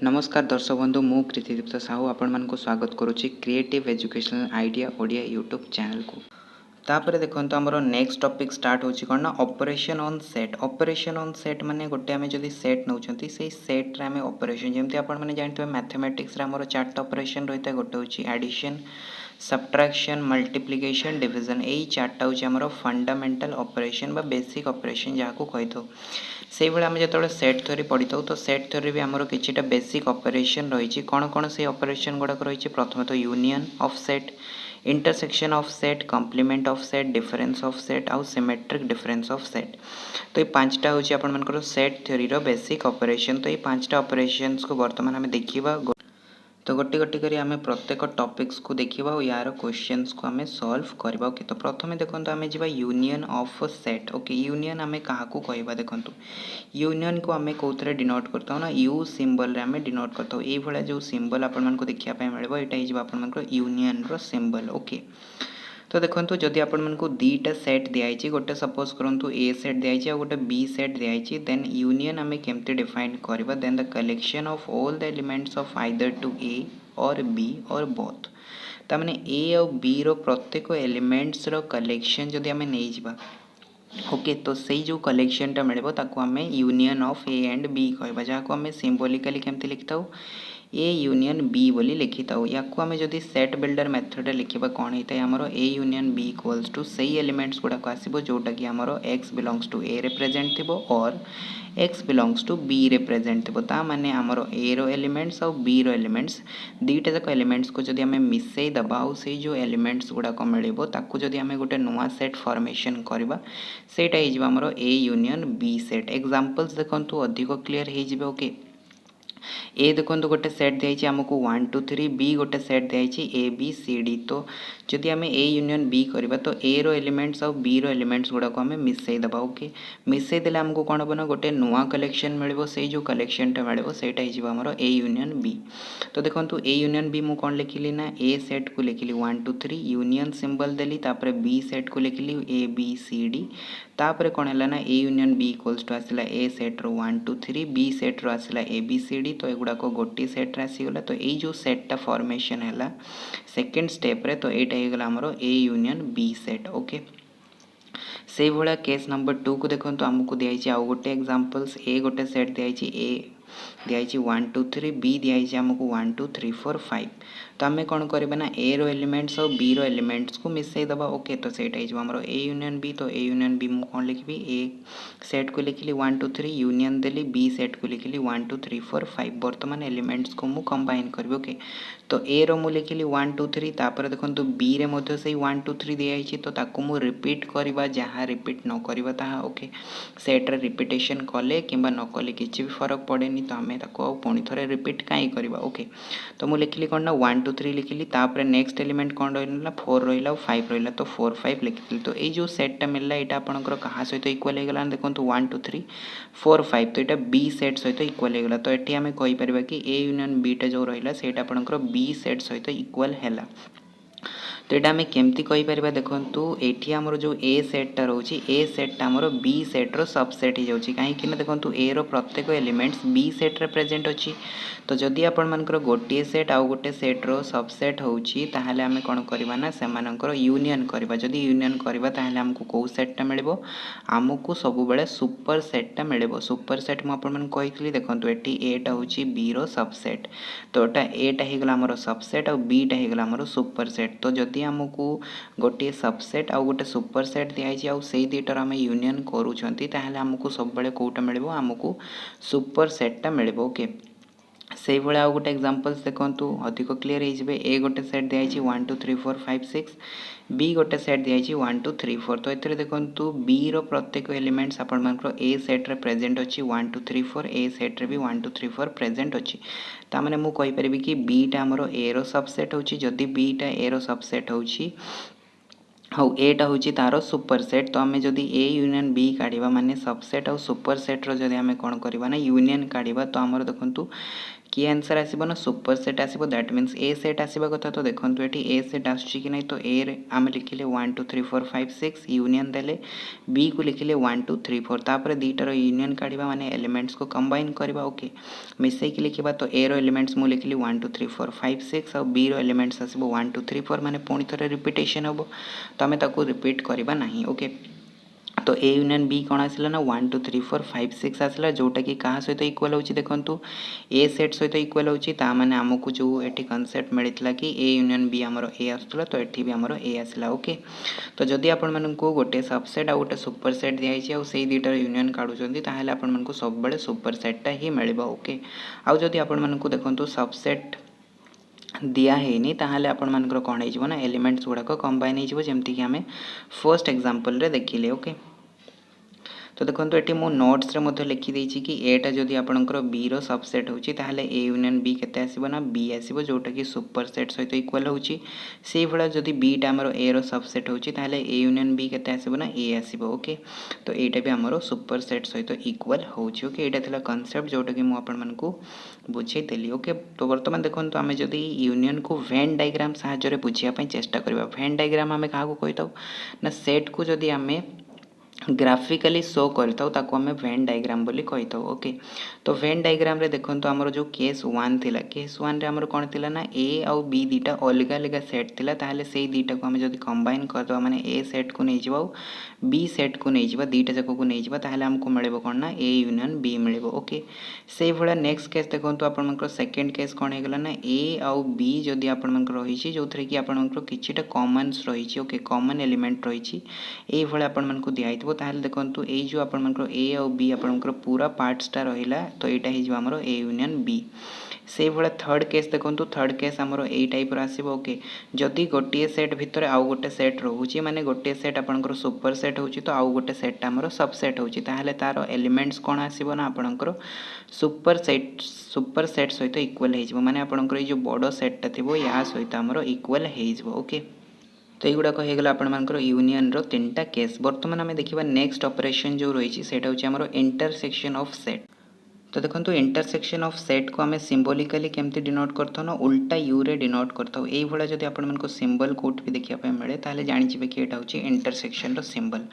नमस्कार दर्शक बंधु मु कृतिदीप्त साहू आपण मान स्वागत करुच्ची creative educational idea Odia YouTube channel को। तापर देखो आमर नेक्स्ट टॉपिक स्टार्ट होची कौन ना operation on set. Operation on set माने गोटे आमे जदि सेट नउछंती से सेट रे आमे ऑपरेशन जेमति आपण माने जानथिबे मैथमेटिक्स रे हमर चारटा ऑपरेशन रहिता गोटे होची एडिशन सब्ट्रैक्शन मल्टीप्लिकेशन डिविजन एई चारटा होची हमर फंडामेंटल ऑपरेशन बा बेसिक ऑपरेशन जहाँ को कहि थो से भाई आम जो सेट थ्योरी पढ़ी था तो सेट थ्योरी भी आमर किछिटा बेसिक ऑपरेशन रही कौन कौन से ऑपरेशन गुड़ाक रही प्रथम तो union of set intersection of set complement of set difference of set आउ सिमेट्रिक डिफरेंस ऑफ सेट। तो ये पांचटा हूँ आपर सेट थ्योरी बेसिक ऑपरेशन। तो ये पांचटा ऑपरेशंस को बर्तमान आम देखा तो गोटे गोटे करी आमे प्रत्येक टॉपिक्स को देखा और यार क्वेश्चंस को आमे सॉल्व करबा। ओके तो प्रथम देखो आमे जीवा union of set. Okay union आमे कहा को कहबा देखो यूनियन को आमे कोथरे डिनोट करता हूँ ना यू सिंबल रे आमे डिनोट करता हूँ ये भाया जो सिंबल आपण मानको देखिया पे मिलबो एटा हिजबा आपण मानको यूनियन रो सिंबल। ओके तो देखो जदि आपण मानको दीटा सेट दिखाई गोटे सपोज करंतु ए सेट दिखाई और गोटे बी सेट दिखाई देन यूनियन आमे केमते डिफाइन करबा then the collection of all the elements of either to A or B और बोथ। तामाने ए और बी रो प्रत्येक एलिमेंट्स रो कलेक्शन जदि आमे नै जिबा ओके तो सही जो कलेक्शन टा मिलबो ताको आमे union of A and B कहबा जहाँ को आमे सिंबॉलिकली केमते लिखताऊ ए यूनियन बी बोली लिखी था। या आम जदि सेट बिल्डर मेथड लिखा कौन होता है आमर A union B equals to सही एलिमेंट्स गुड़ाक आसो जोटा कि आमर x belongs to A represent थी और x belongs to B represent थी ता माने आमर ए रो एलिमेंट्स और बी रो एलिमेंट्स दुईटा जाक एलिमेंट्स को जदि आम मिसई दबा और से जो एलिमेंट्स गुड़ाक मिलबो ताकू जदि आम गोटे नुआ सेट फॉर्मेशन करबा सेटा हो आमर A union B set. Examples देखंतु अधिक क्लियर हो जिवे। ओके ए देखो गोटे सेट दिखाई आमको 1 2 3 बी गोटे सेट दिखाई ए बी सी डी। तो जदि आम ए यूनियन बी करबा तो ए रो एलिमेंट्स और बी रो एलिमेंट्स गुड़ाक आम मिसई दबा। ओके मिसई देले आमको कौन हम ना गोटे नुआ कलेक्शन मिलबो से जो कलेक्शनटा मिलबो सेटा हो आमर ए यूनियन बी। तो देखो ए यूनियन बी मुझे कौन लिखिली ना ए सेट को लिखिली 1 2 3 यूनियन सिंबल देली तापर बी सेट को लिखिली ए बी सी डी तापर कौन है ना A union B equals to आसला ए सेट रो 1 2 3 बी सेट रो आसला ए बी सी डी। तो एगुड़ाक गोटे सेट आसीगला तो ये जो सेटा फॉर्मेशन है सेकेंड स्टेप रे तो यहाँ हो गला आमर A union B set. Okay से भाया केस नंबर 2 को देखो आमको दिखाई आउ गोटे एग्जांपल्स ए गोटे सेट दिखाई ए दिखाई 1 2 3 बी दिखाई आमको 1 2 3 4 5। तो आम कौन करबा ना ए रो एलिमेंट्स और बी रो एलिमेंट्स को मिसई दबा। ओके तो सेटा हो आमर ए यूनियन बी। तो ए यूनियन बी मुझे कौन लिखी ए सेट को लिखिली 1 2 3 यूनियन देली बी सेट को लिखिली 1 2 3 4 5 बर्तमान एलिमेंट्स को मुझे कंबाइन करी। ओके तो ए रो मु लिखिली 1 2 3 तापर देखो बी रे मध्य से 1 2 3 दिखाई तो ताकू मु रिपीट करवा जहाँ रिपीट न करवा ताहा। ओके सेट रे रिपीटेशन कले कि न कले किसी भी फरक पड़ेनी तो आम पुणी थे रिपीट कहीं करवा। ओके तो मुझे लिखिली कौन ना 1 2 3 लिखिली तापर नेक्स्ट एलिमेंट कौन रहा 4 रहा और 5 रहा तो 4 5 लिखी। तो ये जो सेटा मिलला यहाँ आपंकर क्या सहित इक्वल होगा देखो 1 2 3 4 5 तो यहाँ बी सेट सहित इक्वल होगा। तो ये आम कहीपर कि ए यूनियन बीटा जो रहा से आपंकर बी सेट सहित इक्वल है। तो यहाँ आम केमती कहीपर देखो ये आमर जो ए सेटा रोचे ए सेटा आमर बी सेट्र सबसेट हो जाऊँगी कहीं देखो ए रो प्रत्येक एलिमेंट्स बी सेट्रे प्रेजेंट अच्छी। तो जदि आपण मानकर गोटे सेट आउ गोटे सेट्र सबसेट होची ताहले आमे कौन करबा ना सेमानकर यूनियन करबा। जदि यूनियन करबा ताहले हमको कौ सेटटा मिलबो आमको सब बेले सुपर सेटटा मिलबो। सुपर सेट मु आपण मन कहितली देखंतु एटी एटा होची बी रो सबसेट तो एटा एटा हे गला हमर सबसेट और बीटा हे गला हमर सुपर सेट। तो जदि हमको गोटे सबसेट आउ गोटे सुपर सेट दिखाई आउ से दुईटार आम यूनियन करूछंती ताहले हमको सब बेले कोटा मिलबो आमको सुपर सेटटा मिलबो। ओके से भाया आउ गोटे एग्जांपल्स देखंतु अधिक क्लियर हो ए गोटे सेट दिखाई 1 2 3 4 5 6 बी गोटे सेट दिखाई 1 2 3 4। तो ये देखंतु बी रो प्रत्येक एलिमेंट्स आपण मानकर ए सेट रे प्रेजेंट अच्छी 1 2 3 4 ए सेट रे भी 1 2 3 4 प्रेजेंट अच्छी। तामाने मु कहि परिबी कि बीटा हमरो ए रो सबसेट होची जदि बीटा ए रो सबसेट होची हाँ एटा हूँ तार सुपर सेट। तो आम जदि ए यूनियन बी काढ़ा माने सबसेट और सुपर सेट्र जदि आम कौन करवा ना यूनियन काढ़ा तो आमर देखु कि आंसर आसीबो ना सुपर सेट आसीबो दैट मीन्स ए सेट आसीबा कथा। तो देखंतु एठी ए सेट आछी कि नै तो ए रे आमे लिखिले 1 2 3 4 5 6 यूनियन देले बी को लिखिले 1 2 3 4 तापर दीटार यूनियन काढिबा माने एलिमेंट्स को कंबाइन करबा ओके मिसै कि लिखिबा। तो ए रो एलिमेंट्स मु लिखिली 1 2 3 4 5 6 और बी रो एलिमेंट्स आसीबो 1 2 3 4 माने पुणी थरे रिपीटेशन हबो तो आमे ताको रिपीट करबा नाही ओके। तो ए यूनियन बी कौन आसला ना 1 2 3 4 5 6 आसला जोटा कि क्या सहित इक्वल होची देखंतु ए सेट सहित इक्वल होची ता माने हमकु जो एठी कांसेप्ट मिलितला कि ए यूनियन बी हमरो ए आसला तो एठी भी हमरो ए आसला ओके। तो जदि आपण मानकु गोटे सबसेट आ गोटे सुपर सेट दिया हिची आ सेई दीटार यूनियन काढुचंदी ताहाले आपण मानकु सब बेले सुपर सेटटा ही मिलिबो ओके। आ जदि आपण मानकु देखंतु सबसेट दिया है ताहले आपण मानकर कौन हो ना एलिमेंट्स गुड़ाक कंबाइन हो जमती कि आम फर्स्ट एग्जांपल रे देखिले ओके। तो देखो ये मो नोट्स रे मध्य लिखिदेछि कि एटा जदि आपणकर बी रो सबसेट होची ताहले ए यूनियन बी केते आसीबो ना बी आसीबो जोटा कि सुपर सेट सहित इक्वल होची। से भला जदि बी टा हमरो ए रो सबसेट होची ताहले ए यूनियन बी केते आसीबो ना ए आसीबो ओके। तो एटा भी हमरो सुपर सेट सहित इक्वल होची ओके। एटा थिला कांसेप्ट जोटा कि मु आपण मानकू बुझे देली ओके। तो वर्तमान देखंतु आमे जदि यूनियन को वेन डायग्राम सहायता रे बुझिया पई चेष्टा करबा। वेन डायग्राम आमे काहा को कहिताउ ना सेट को जदि आमे ग्राफिकली शो करताउ ताको हमें वेन डायग्राम बोली कहिताउ ओके। तो वेन डायग्राम रे देखंतु हमरो जो केस 1 थिला केस 1 रे हमरो कोन थिला ना ए और बी दीटा अलग अलग सेट थिला ताहले सेई दीटा को हमें जदि कंबाइन करदो माने ए सेट को नै जिवो बी सेट को नै जिवो दीटा जको को नै जिवो ताहले हमको मिलबो कोन ना ए यूनियन बी मिलबो ओके। सेई भला नेक्स्ट केस देखंतु आपण मनकर सेकंड केस कोन हे गेला ना ए और बी जदि आपण मनकर रहिछि जोथरे कि आपण मनकर किछिटा कॉमन्स रहिछि ओके कॉमन एलिमेंट रहिछि ए भला आपण मनको दियाइ ताहले देखंतु ए जो आपण मनकर ए और बी आपण मनकर पूरा पार्ट्सटा रहिला तो एटा हे जो हमरो ए यूनियन बी। से भला थर्ड केस देखंतु थर्ड केस हमरो ए टाइप रो आसीबो ओके। जदि गोटे सेट भितर आउ गोटे सेट रहउची माने गोटे सेट आपण मनकर सुपर सेट होची तो आउ गोटे सेट हमरो सबसेट होची ताहले तारो एलिमेंट्स कोन आसीबो ना आपण मनकर सुपर सेट सहित इक्वल हे जिवो माने आपण मनकर जो बडो सेटटा थिबो या सहित हमरो इक्वल हे जिवो ओके। तो युवाक होगा आपर यूनियन रो 3टा केस। बर्तमान आम देखा नेक्स्ट ऑपरेशन जो रही है इंटरसेक्शन ऑफ सेट। तो देखो इंटरसेक्शन ऑफ सेट को आम सिंबॉलिकली केमती डिनोट करता ना उल्टा यू रे डिनोट करता यही भाया जब आप सिंबल कोट भी देखा मिले ताले जानीजे कि यहाँ हूँ इंटरसेक्शन रो सिंबल।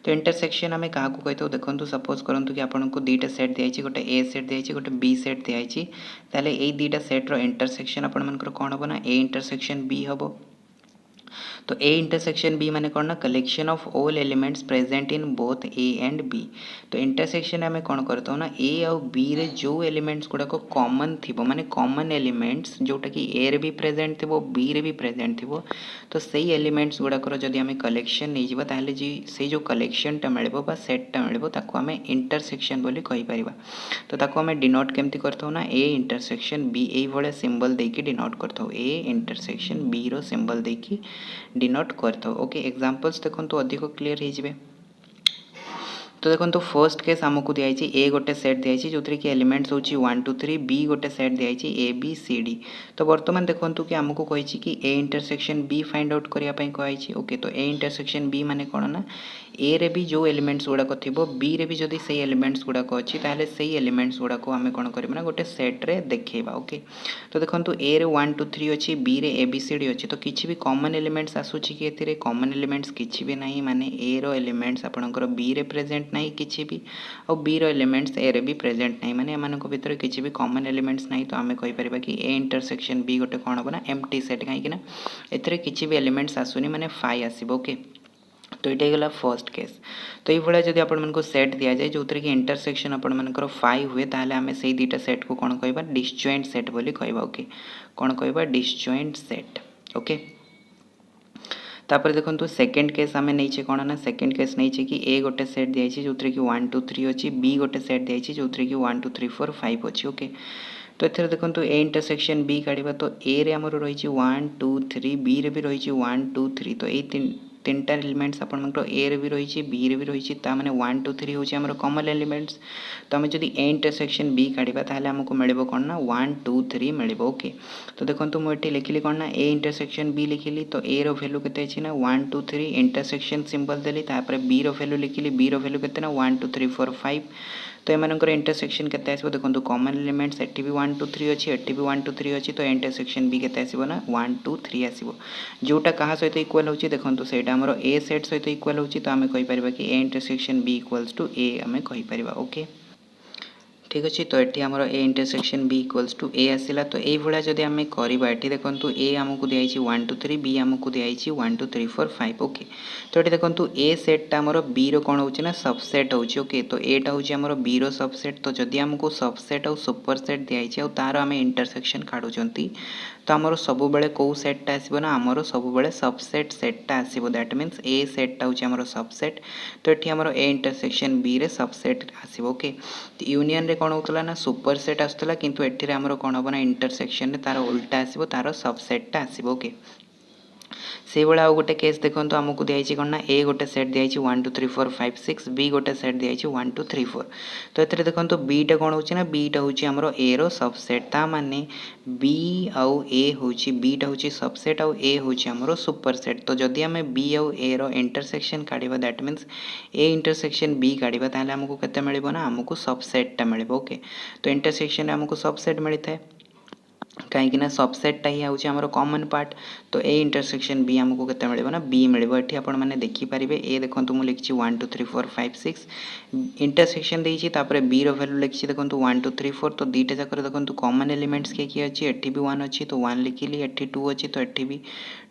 तो इंटरसेक्शन आम क्या कही देखो सपोज करूँ कि आपको दुईटा सेट दिखाई गोटे ए सेट दिखाई गोटे बी सेट दिखाई ताले यही दुईटा सेट्र इंटरसेक्शन आपर कौन हम ना ए इंटरसेक्शन बी हम। तो ए इंटरसेक्शन बी माने कौन ना collection of all elements present in both A and B. तो इंटरसेक्शन आम कौन करता हूँ ना ए और बी रे जो एलिमेंट्स गुड़ाक कॉमन थी माने कॉमन एलिमेंट्स जोटा कि ए रे भी प्रेजेंट थी बी रे भी प्रेजेंट थी तो सही एलिमेंट्स गुड़ाकर जदि आम कलेक्शन नहीं जावा ताहले जी से जो कलेक्शनटा मिलबो बा सेटटा मिलबो ताको आम इंटरसेक्शन बोली कहि परिबा। तो ताको आम डिनोट केमती करता ना ए इंटरसेक्शन बी यही भाया सिंबल देकी डिनोट करता ए इंटरसेक्शन बी रो सिंबल देकी डिनोट करता ओके। एग्जांपल्स देखो तो अधिक क्लियर हो जाए। तो देखो फर्स्ट केस आमको दिखाई ए गोटे सेट दिखाई जो कि एलिमेंट्स हूँ 1 2 3 बी गोटे सेट दिखाई ए बी सी डी। तो बर्तमान देखो कि आमको कही कि A intersection B find out करने कही ओके। तो ए इंटरसेक्शन बी माने कौन ना ए रे भी जो एलिमेंट्स गुड़ाक थी बी रे भी जदि से एलिमेंट्स गुड़ाक अच्छी ताहले से एलिमेंट्स गुड़ाक आम कौन करना गोटे सेट्रे देखा ओके। तो देखो ए रे 1 2 3 अच्छी बी रे ए बी सी डी अच्छी तो किसी भी कॉमन एलिमेंट्स आसूची कि एथिरे कॉमन एलिमेंट्स किसी भी नहीं माने ए रो एलिमेंट्स आपणकर बी रे प्रेजेंट नहीं किसी भी और बी रो एलिमेंट्स ए रे भी प्रेजेंट नहीं माने एमानक भितर किसी भी कॉमन एलिमेंट्स नहीं। तो आम कहीपर कि ए इंटरसेक्शन बी गोटे कौन हम ना एम्प्टी सेट कहीं एथिरे किसी भी एलिमेंट्स आसुनी माने फाइ आसीबो ओके। तो ये गला फर्स्ट केस। तो ये भाया जब आपको सेट दि जाए जो कि इंटरसेक्शन आपर फाइव हुए ताहले आम से दुईटा सेट को कौन कह डिसजॉइंट सेट बोली कहबा ओके। कौन कह डिसजॉइंट सेट ओके। तापर देखो सेकेंड केस आम नहीं कौन ना सेकेंड केस नहीं कि ए गोटे सेट दिखाई जो कि 1 2 3 अच्छी बी गोटे सेट दिखाई जो कि 1 2 3 4 5 अच्छी ओके। तो एथेर देखो ए इंटरसेक्शन बी काढ़ा तो ए रे आमर रही 1 2 3 बी रे भी रही 1 2 3 तो ये तीनटा एलिमेंट्स आप ए रे भी रही बी रे भी रही मैंने 1 2 3 हूँ आम कॉमन एलिमेंट्स। तो आम जब ए इंटरसेक्शन बी काढ़ा ताहले आमको मिले कौन ना 1 2 3 मिले ओके। तो देखो मुझे लिखिली कौन ना ए इंटरसेक्शन बी लिखिली तो ए रो वैल्यू के ना 1 2 3 इंटरसेक्शन सिंबल देली तापर बी रो वैल्यू लिखिली बी रो वैल्यू के 1 2 3 4 5। तो एमानकर इंटरसेक्शन केते आसीबो देखंतु कॉमन एलिमेंट्स एठी भी 1 2 3 अछि एठी भी 1 2 3 अछि तो इंटरसेक्शन बी केते आसीबो ना 1 2 3 आसीबो जोटा कहा सहित इक्वल होछि देखंतु सेटा हमरो ए सेट सहित इक्वल होछि तो आमे कहि परिबा कि A intersection B equals to A आमे कहि परिबा ओके ठीक अच्छे तो ये आमर A intersection B equals to A आसला तो ये जदि आम करवा ये देखो ए आमको दिखाई 1 2 3 बी आमको दिखाई 1 2 3 4 5 ओके तो ये देखो ए सेट्टा आमर बी रोण हो सबसेट होची ओके तो एटा हूँ आमर बी रो सबसेट तो जदि आमको सबसेट और सुपर सेट दिखाई और तार आम इंटरसेक्शन काढ़ुंट तो आमर सब बेले कौ सेट्टा आसो ना आमर सब बेले सबसेट सेट्टा आसो दैट मीन्स ए सेट्टा हूँ आमर सबसेट तो ये आमर ए इंटरसेक्शन बी रे सबसेट आसो ओके यूनियन रे कौन होता ना सुपर सेट आसला किंतु एठी आमर कौन हम ना इंटरसेक्शन रे तार उल्टा आसो तार सबसेट्टा आसो ओके से भाई आउ गोटे केस देखो आमको दिखाई कौन ना ए गोटे सेट दिखाई 1 2 3 4 5 6 बी गोटे सेट दिखाई 1 2 3 4 तो ये देखो बीटा कौन हो बीटा हूँ आमर ए रो सबसेट ता माने बी आउ ए हूँ बीटा हूँ सबसेट आउ ए हूँ आमर सुपर सेट तो जदि आम बी आउ ए रो इंटरसेक्शन काढ़ा that means A intersection B काढ़ा ताहले आमको केते मिलिबो ना आमको सबसेटटा मिलिबो ओके तो इंटरसेक्शन आमको सबसेट मिलता है कहीं सबसेटा ही हूँ आम कॉमन पार्ट तो ए इंटरसेक्शन बी आमको केते मिलिबो ना बी मिलिबो एठी आपण माने देखि परिबे ए देखंतु मु लिखछि 1 2 3 4 5 6 इंटरसेक्शन देछि तापर बी रो वैल्यू लिखछि देखंतु 1 2 3 4 तो दीटा जाकर देखंतु कॉमन एलिमेंट्स के अछि एठी भी 1 अछि तो 1 लिखिली एठी 2 अछि तो एठी भी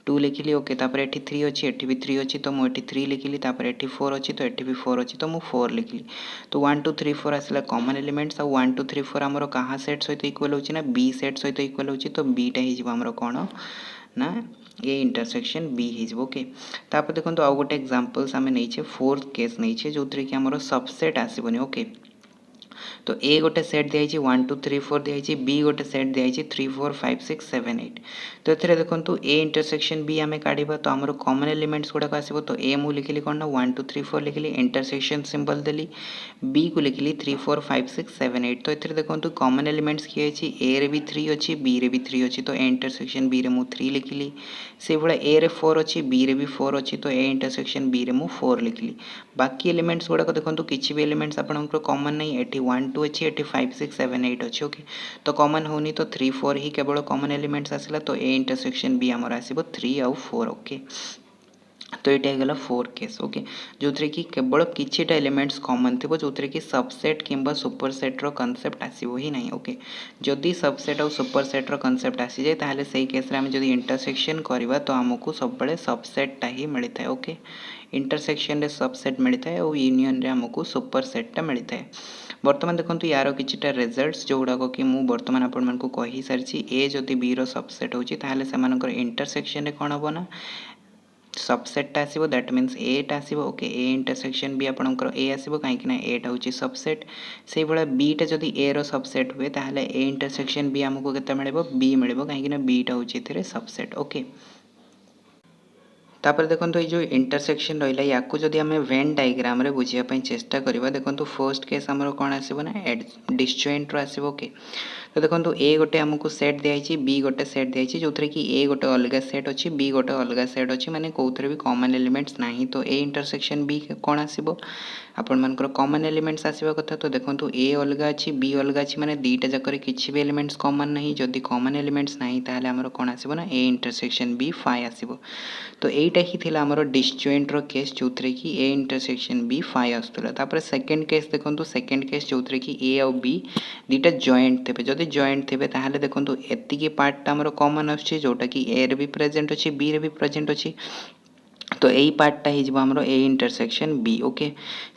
2 लिखिली ओके तापर एठी 3 अछि एठी भी 3 अछि तो मु एठी 3 लिखिली तापर एठी 4 अछि तो एठी भी 4 अछि तो मु 4 लिखिली तो 1 2 3 4 आसला कॉमन एलिमेंट्स आ 1 2 3 4 हमरो कहा सेट सहित इक्वल होछि ना बी सेट सहित इक्वल होछि तो बीटा ही जिवो हमरो कोन ना ए इंटरसेक्शन बी हो ओके तापर देखो आउ गोटे एग्जांपल्स आम नहीं फोर्थ केस नहीं जो कि आम सबसेट आसबनी ओके तो ए गोटे सेट दिखाई 1 2 3 4 दिखाई बी गोटे सेट दिखाई 3 4 5 6 7 8 तो ये देखो ए इंटरसेक्शन बी आम काढ़ा तो आम कॉमन एलिमेंट्स गुड़ाक आसो तो ए मु लिखिली कौन ना 1 2 3 4 लिखिली इंटरसेक्शन सिंबल देली बी को लिखिली 3 4 5 6 7 8 तो ये देखो कॉमन एलिमेंट्स किए ए रे भी 3 अच्छी बी रे भी 3 अच्छी तो ए इंटरसेक्शन बी रे मु 3 लिखिली से भाई ए रे 4 अच्छी बी रे भी 4 अच्छी तो ए इंटरसेक्शन बी रे मु 4 लिखिली बाकी एलिमेंट्स गुड़ाक देखो किसी भी एलिमेंट्स आपंकर कॉमन नहीं एटी 1 2 अच्छी एटी 5 6 7 8 अच्छी ओके तो कॉमन होनी तो 3 4 ही केवल कॉमन एलिमेंट्स आसला तो ए इंटरसेक्शन बी आमर आसो 3 आउ 4 ओके तो ये गला 4 केस ओके जो थी कि केवल किछिटा एलिमेंट्स कॉमन थी जो थी कि सबसेट किंबा सुपर सेट रो कांसेप्ट आसीबो ही नहीं ओके जदि सबसेट और सुपर सेट रो कांसेप्ट आसी जाए ताहले सही केस रे हम जदि इंटरसेक्शन करबा तो हमको सब बड़े सबसेटटा ही मिलता है ओके इंटरसेक्शन रे सबसेट मिलता है और यूनियन रे हमको सुपर सेटटा मिलता है बर्तमान देखो यार किछिटा रिजल्ट्स जो गुड़ाक कि मुझे बर्तमान आपण को कही सारी ए जदि बी रो सबसेट होची ताहले सेमानकर इंटरसेक्शन रे कोन हबो ना सबसेट आसो दैट मीन्स एटा आसो ओके ए इंटरसेक्शन बी आपंकर ए आसो कहीं एटा हूँ सबसेट से भाई बीटा जदि ए रो सबसेट हुए ताहले ए इंटरसेक्शन बी आमको केते मिलिबो बी मिलिबो कहीं बीटा हूँ ए सबसेट ओके तापर देखो ये जो इंटरसेक्शन रहा या जदि आम वेन डायग्राम रे बुझापी चेष्टा करवा देखो फर्स्ट केस आमर कौन आसो ना डिसजॉइंट रो आसो ओके तो देखो ए गोटे आमको सेट दिखाई बी गोटे सेट दिखाई जो थी कि ए गोटे अलग सेट अच्छी बी गोटे अलग सेट अच्छी माने कौन भी कॉमन एलिमेंट्स नहीं तो ए इंटरसेक्शन बी कौन आसो आपण मानकर कॉमन एलिमेंट्स आसवा कथा तो देखो ए अलग अच्छी बी अलग अच्छी माने दीटा जाकर किसी भी एलिमेंट्स कॉमन नहीं जदि कॉमन एलिमेंट्स नहीं ताहले आमर कौन आसो ना ए इंटरसेक्शन बी फाइ आसो तो यहीटा ही थिला आमर डिसजॉइंट रो केस जो थी कि ए इंटरसेक्शन बी फाइ आसुला तापर सेकंड केस देखो सेकंड केस जो थी कि ए आउ बी दीटा जॉइंट थे जदि जॉइंट थे ताहले देखो एतिकी पार्टा आमर कॉमन आसुची जोटा कि ए रे भी प्रेजेंट अच्छी बी रे भी प्रेजेंट अच्छी तो यही पार्टा हो आमर ए इंटरसेक्शन बी ओके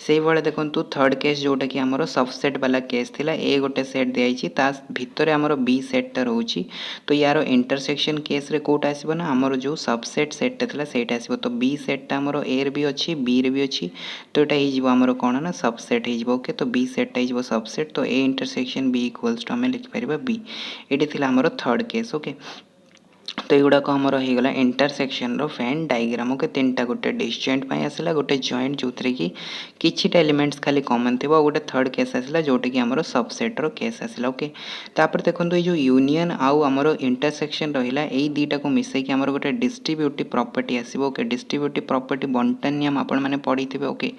से भाई देखो थर्ड केस जोटा कि आमर सबसेट वाला केस थिला ए गोटे सेट दिखाई भितर आमर बी सेट्टा रोचे तो यार इंटरसेक्शन केस रे कोटा आसो ना आमर जो सबसेट सेट्टा थिला सेटा आसो तो बी सेट्टा आमर ए रे भी अच्छी बी रे भी अच्छी तो यहाँ हो आमर कौन ना सबसेट हो ओके तो बी सेट्टा हो सबसेट तो A intersection B equals to आम लिखिपर बी ये आमर थर्ड केस ओके तो युवाक आमर होगा इंटरसेक्शन वेन डायग्राम ओके तीन टा गोटे डिसजॉइंट आसला गोटे जॉइंट जो थी कि किछिटा एलिमेंट्स खाली कॉमन थी गोटे थर्ड केस आसला जोटा कि आमर सबसेट्र केस आसला ओके तापर देखो ये जो यूनियन आउ आमर इंटरसेक्शन रहा यही दुईटा को मिसेक आमर गोटे डिस्ट्रीब्यूटिव प्रॉपर्टी आसो ओके डिस्ट्रीब्यूटिव प्रॉपर्टी बंटन नियम आपण मैंने पढ़ी थे ओके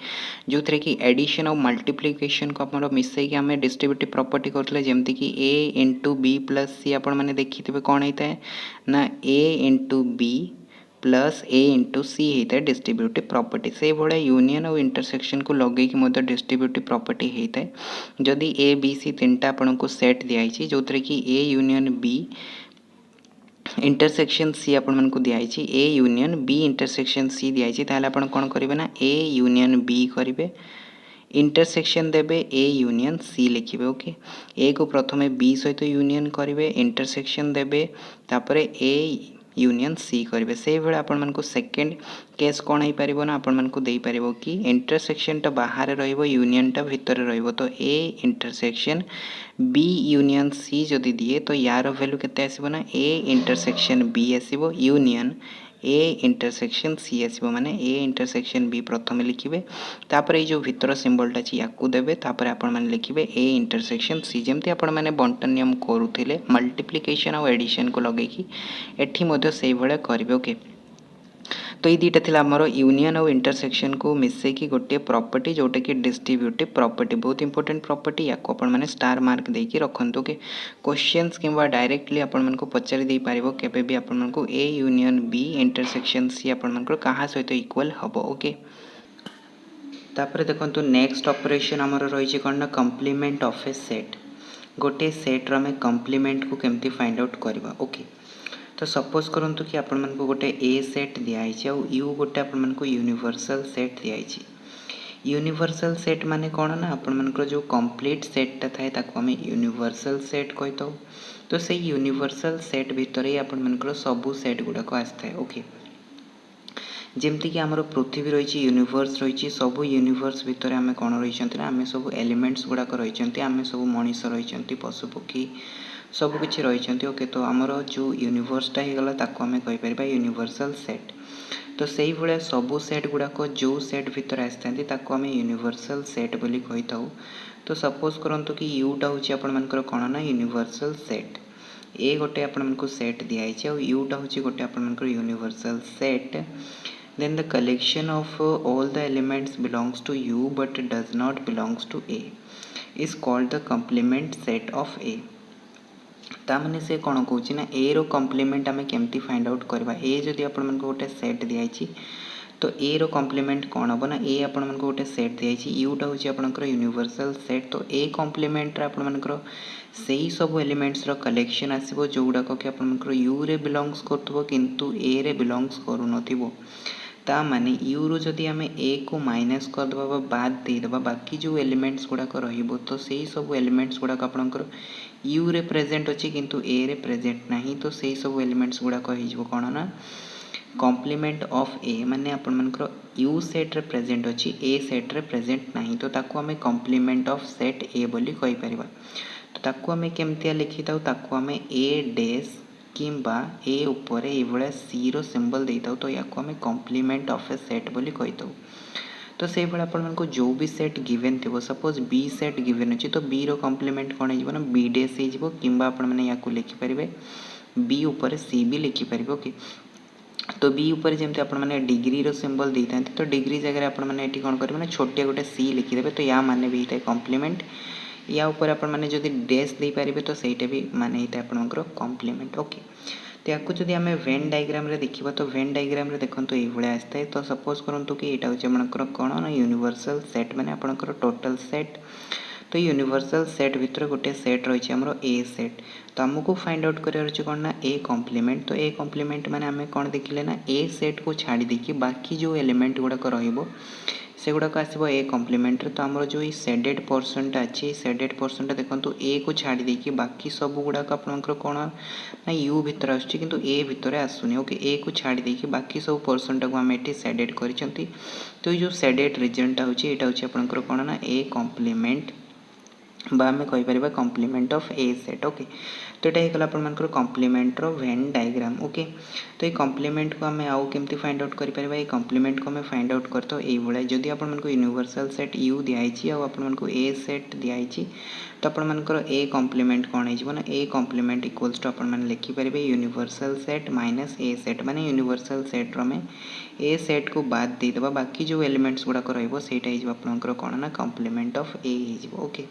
जो थी कि एडिशन और मल्टीप्लिकेशन को आम मिसेक आम डिस्ट्रीब्यूटिव प्रॉपर्टी करते जमती कि ए इंटू बी प्लस सी आपण मैंने देखी थे कौन होता है ना ए इंटू बी प्लस ए इंटू सी होता है डिस्ट्रीब्यूटिव प्रॉपर्टी से भाया यूनियन और इंटरसेक्शन को लगे कि डिस्ट्रीब्यूटिव प्रॉपर्टी होता है जदि ए बी सी तीन टा आपन को सेट दिखाई जो थी कि A union B intersection C आपण मन को दिखाई A union B intersection C दिखाई ताहले आपण कौन करेंगे ना ए यूनियन बी करेंगे इंटरसेक्शन देबे ए यूनियन सी लिखिबे ओके ए को प्रथमे बी सहित यूनियन करेंगे इंटरसेक्शन देबे तापरे ए यूनियन सी करेंगे से भाई आपण मन को सेकेंड केस कौन हो पार ना आपण मन को दे पार कि इंटरसेक्शन टा बाहर रहिबो यूनियन टा भितर रहिबो तो A intersection B union C जदि दिए तो यार वैल्यू केते आसीबो ना ए इंटरसेक्शन बी आसीबो यूनियन ए इंटरसेक्शन सी आसीबो माने ए इंटरसेक्शन बी प्रथम लिखिबे तापर ये जो भितर सिंबलटा अछि याकू देबे तापर आपण माने लिखिबे ए इंटरसेक्शन सी जेमती आपण माने बंटन नियम करूथिले मल्टीप्लिकेशन और एडिशन को लगेकी एठी मध्य सेही भले करिवे ओके तो ये दुईटा थी आमर यूनियन और इंटरसेक्शन को मिसेकी गोटे प्रॉपर्टी जोटा कि डिस्ट्रीब्यूटिव प्रॉपर्टी बहुत इंपोर्टेंट प्रॉपर्टी या मैंने स्टार मार्क देकी रखु कि क्वेश्चंस किंवा डायरेक्टली आपण को पचारि दे पारिबो केबे भी आपण को A union B intersection C आपण कहा सहित इक्वल हम ओके तापर देखो नेक्स्ट ऑपरेशन आमर रही कौन ना कम्प्लीमेंट ऑफ ए सेट गोटे सेट्र आम कम्प्लीमेंट को केमती फाइंड आउट करवा ओके तो सपोज करंतु कि आपण मन को गोटे ए सेट दिखाई आउ यू गोटे आपण मन को यूनिवर्सल सेट दिखाई यूनिवर्सल सेट माने कौन ना आपण मन को जो कंप्लीट सेटटा थाए ताको आम यूनिवर्सल सेट कही था तो से यूनिवर्सल सेट भितर ही आपण मन को सबू सेट गुड़ाक आसता ओके जमती कि आमर पृथ्वी रही यूनिवर्स रही सबू यूनिवर्स भितर आम कौन रही आम सब एलिमेंट्स गुड़ाक रही आम सब मनीष रही पशुपक्षी सबकि रही ओके तो आमर जो यूनिवर्सटा होगला ताको आम कहीपर यूनिवर्सल सेट तो से भाया सबू सेट गुड़ाक जो सेट भितर आसता ताको आम यूनिवर्सल सेट बोली कही था तो सपोज करंतु कि यूटा हूँ आपण मानकर कौन ना यूनिवर्सल सेट ए गोटे आपण मन को सेट दिखाई आउ यूटा हूँ गोटे आपण मानकर universal set then the collection of all the elements belongs to u but does not belongs to a is called the complement set of a तामने से कौन कौन ना ए रो कम्प्लीमेंट आम केमती फाइंड आउट करवा ए जदि आपण मन को गोटे सेट दिखाई तो ए रो कम्प्लीमेंट कौन हम ना ए आपण मन को गोटे सेट दिखाई यूटा हूँ आपंकर यूनिवर्सल सेट तो ए कम्प्लीमेंट आपण मानकर से ही सब एलिमेंट्स रो कलेक्शन आसो जो गुड़ाक कि आपंकर यू रे बिलंग्स कर किंतु ए रे बिलंग्स करू नथिबो ता माने यू रू जदि आम ए को माइनस करदे बाद देदेबा बाकी जो एलिमेंट्स गुड़ाक रहिबो तो से सब एलिमेंट्स गुड़ाक आपंकर यू रे प्रेजेंट अच्छी किंतु ए रे प्रेजेंट नहीं तो से सब एलिमेंट्स गुड़ाक हो कौन ना कम्प्लीमेंट ऑफ ए माने आपण मनकर यू सेट रे प्रेजेंट अच्छी ए सेट रे प्रेजेंट नहीं तो ताको आम कम्प्लीमेंट ऑफ सेट ए बोली कहि परिबा तो ताको आम केमतिया लिखि थाउ ताको आम ए डैश किंबा ए ऊपर ये सी रो सिंबल दे था तो या आम कम्प्लीमेंट ऑफ ए सेट बोली कही था तो से भाई आपण को जो भी सेट गिवेन थी सपोज बी सेट गिवेन अच्छी तो बी रो कम्प्लीमेंट कौन हो ना बी डैश हो कि आपण मैंने या लिखिपारे बी ऊपर सी भी लिखिपारे ओके तो बी ऊपर जमी आपण मैंने डिग्री रो सिंबल दे था तो डिग्री जगह आपण मैंने ये कौन करेंगे छोटे गोटे सी लिखिदेवे तो या माने भी होता है कम्प्लीमेंट या ऊपर आपण मैंने जब डैश दे पारे तो सहीटा भी माने होता है आपंकर कम्प्लीमेंट ओके तो या जब आम वेन डायग्राम रे देखा तो वेन डायग्राम रे देखो तो ये आसता है तो सपोज करूँ कि यहाँ हूँ आपंकर कौन ना यूनिवर्सल सेट माने आपंकर टोटल सेट तो यूनिवर्सल सेट भितर गोटे सेट रही आमर ए सेट तो आमको फाइंड आउट कर कौन ना ए कम्प्लीमेंट तो ए कम्प्लीमेंट माने आम कौन देखिले ना ए सेट को छाड़ी देकी बाकी जो एलिमेंट गुड़ाक से गुड़ाक आसो ए कम्प्लीमेंट तो आमर जो सेडेड पोर्सनटा अच्छी सेडेड पोर्सनटा देखो ए को छाड़ी देकी बाकी सब गुड़ाक आपंकर कौन ना यू भितर आसुच्ची किंतु ए भितर आसुनी ओके ए को छाड़ी देकी बाकी सब पोर्सनटा को आम ये सेडेड करिसेंती तो ये जो सेडेड रीजनटा होची एटा होची आपंकर कौन ना ए कम्प्लीमेंट आम कहीपर complement of A set okay. तो यहाँ होगा आपर कम्प्लीमेंटर वेन डायग्राम ओके। तो ये कम्प्लीमेंट को आम आउ केमती फाइंड आउट करें ये कम्प्लीमेंट को आम फाइंड आउट करते ये जदि आपको यूनिवर्सल सेट यू दिखाई आपको ए सेट दिखाई तो आपर ए कम्प्लीमेंट कौन हो ए कम्प्लीमेंट इक्वल्स टू आप लिखिपारे universal set minus A set माने यूनिवर्सल सेट आम ए सेट को बाद देदेबा बाकी जो एलिमेंट्स गुड़ाक रहा कौन ना कम्प्लीमेंट ऑफ ए ओके।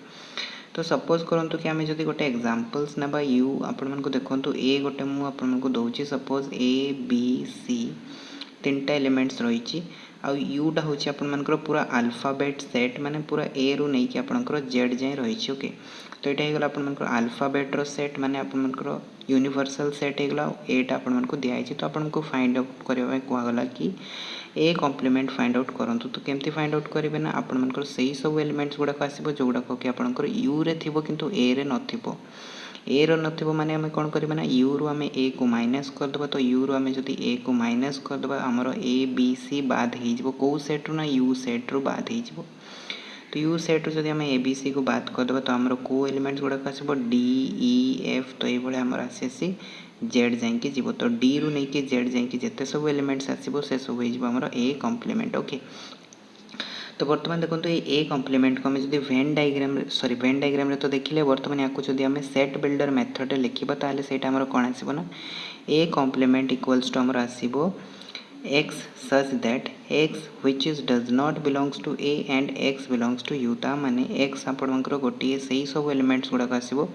तो सपोज करूँ कि आम जब गोटे एग्जाम्पल्स ना यू आपण को देखो ए गोटे मुझे दूसरी सपोज ए बी सी तीन टा एलिमेंट्स रही यूटा हूँ आपर पूरा अल्फाबेट सेट माने पूरा ए रु नहीं कि आपंकर जेड जाए रही ओके। तो यहाँ होगा आपर अल्फाबेट्र सेट माने आपर यूनिवर्सल सेट होगा एटा आपको दिखाई तो आपको फाइंड आउट करने कहगला कि ए कम्प्लीमेंट फाइंड आउट करूँ। तो केमती फाइंड आउट करेंगे ना आपर से सब एलिमेंट्स गुड़ाक आसो जोड़ाक कि आपंकर यू रे थी किंतु ए रे नथिबो ए रो नथिबो माने आम कौन करबा ना यू रु आम ए को माइनस करदेबा। तो यू रु आम जदि ए को माइनस करदेबा आमर ए बी सी बाद हो कौ सेट रु ना यू सेट रु बाद हो। तो यू सेट रु जदि आम ए बी सी को बाद करदेबा तो आमर को एलिमेंट्स गुड़ाक आसो डी ई एफ तो ये आमर आसी जेड जाइए जीव। तो डी रु नहीं कि जेड जाइए जिते सब एलिमेंट्स आसो से सब हो ए कम्प्लीमेंट ओके। तो बर्तमान देखो ये ए कम्प्लीमेंट को आम जब वेन डायग्राम तो देखिले बर्तमान या जब आम सेट बिल्डर मेथड लिखा ताले से कौन आसो ना ए कम्प्लीमेंट इक्वल्स टू आमर आसो x such that x which is does not belongs to a and x belongs to u ता माने x आपणकर गोटे से सब एलिमेंट्स गुड़ाक आसो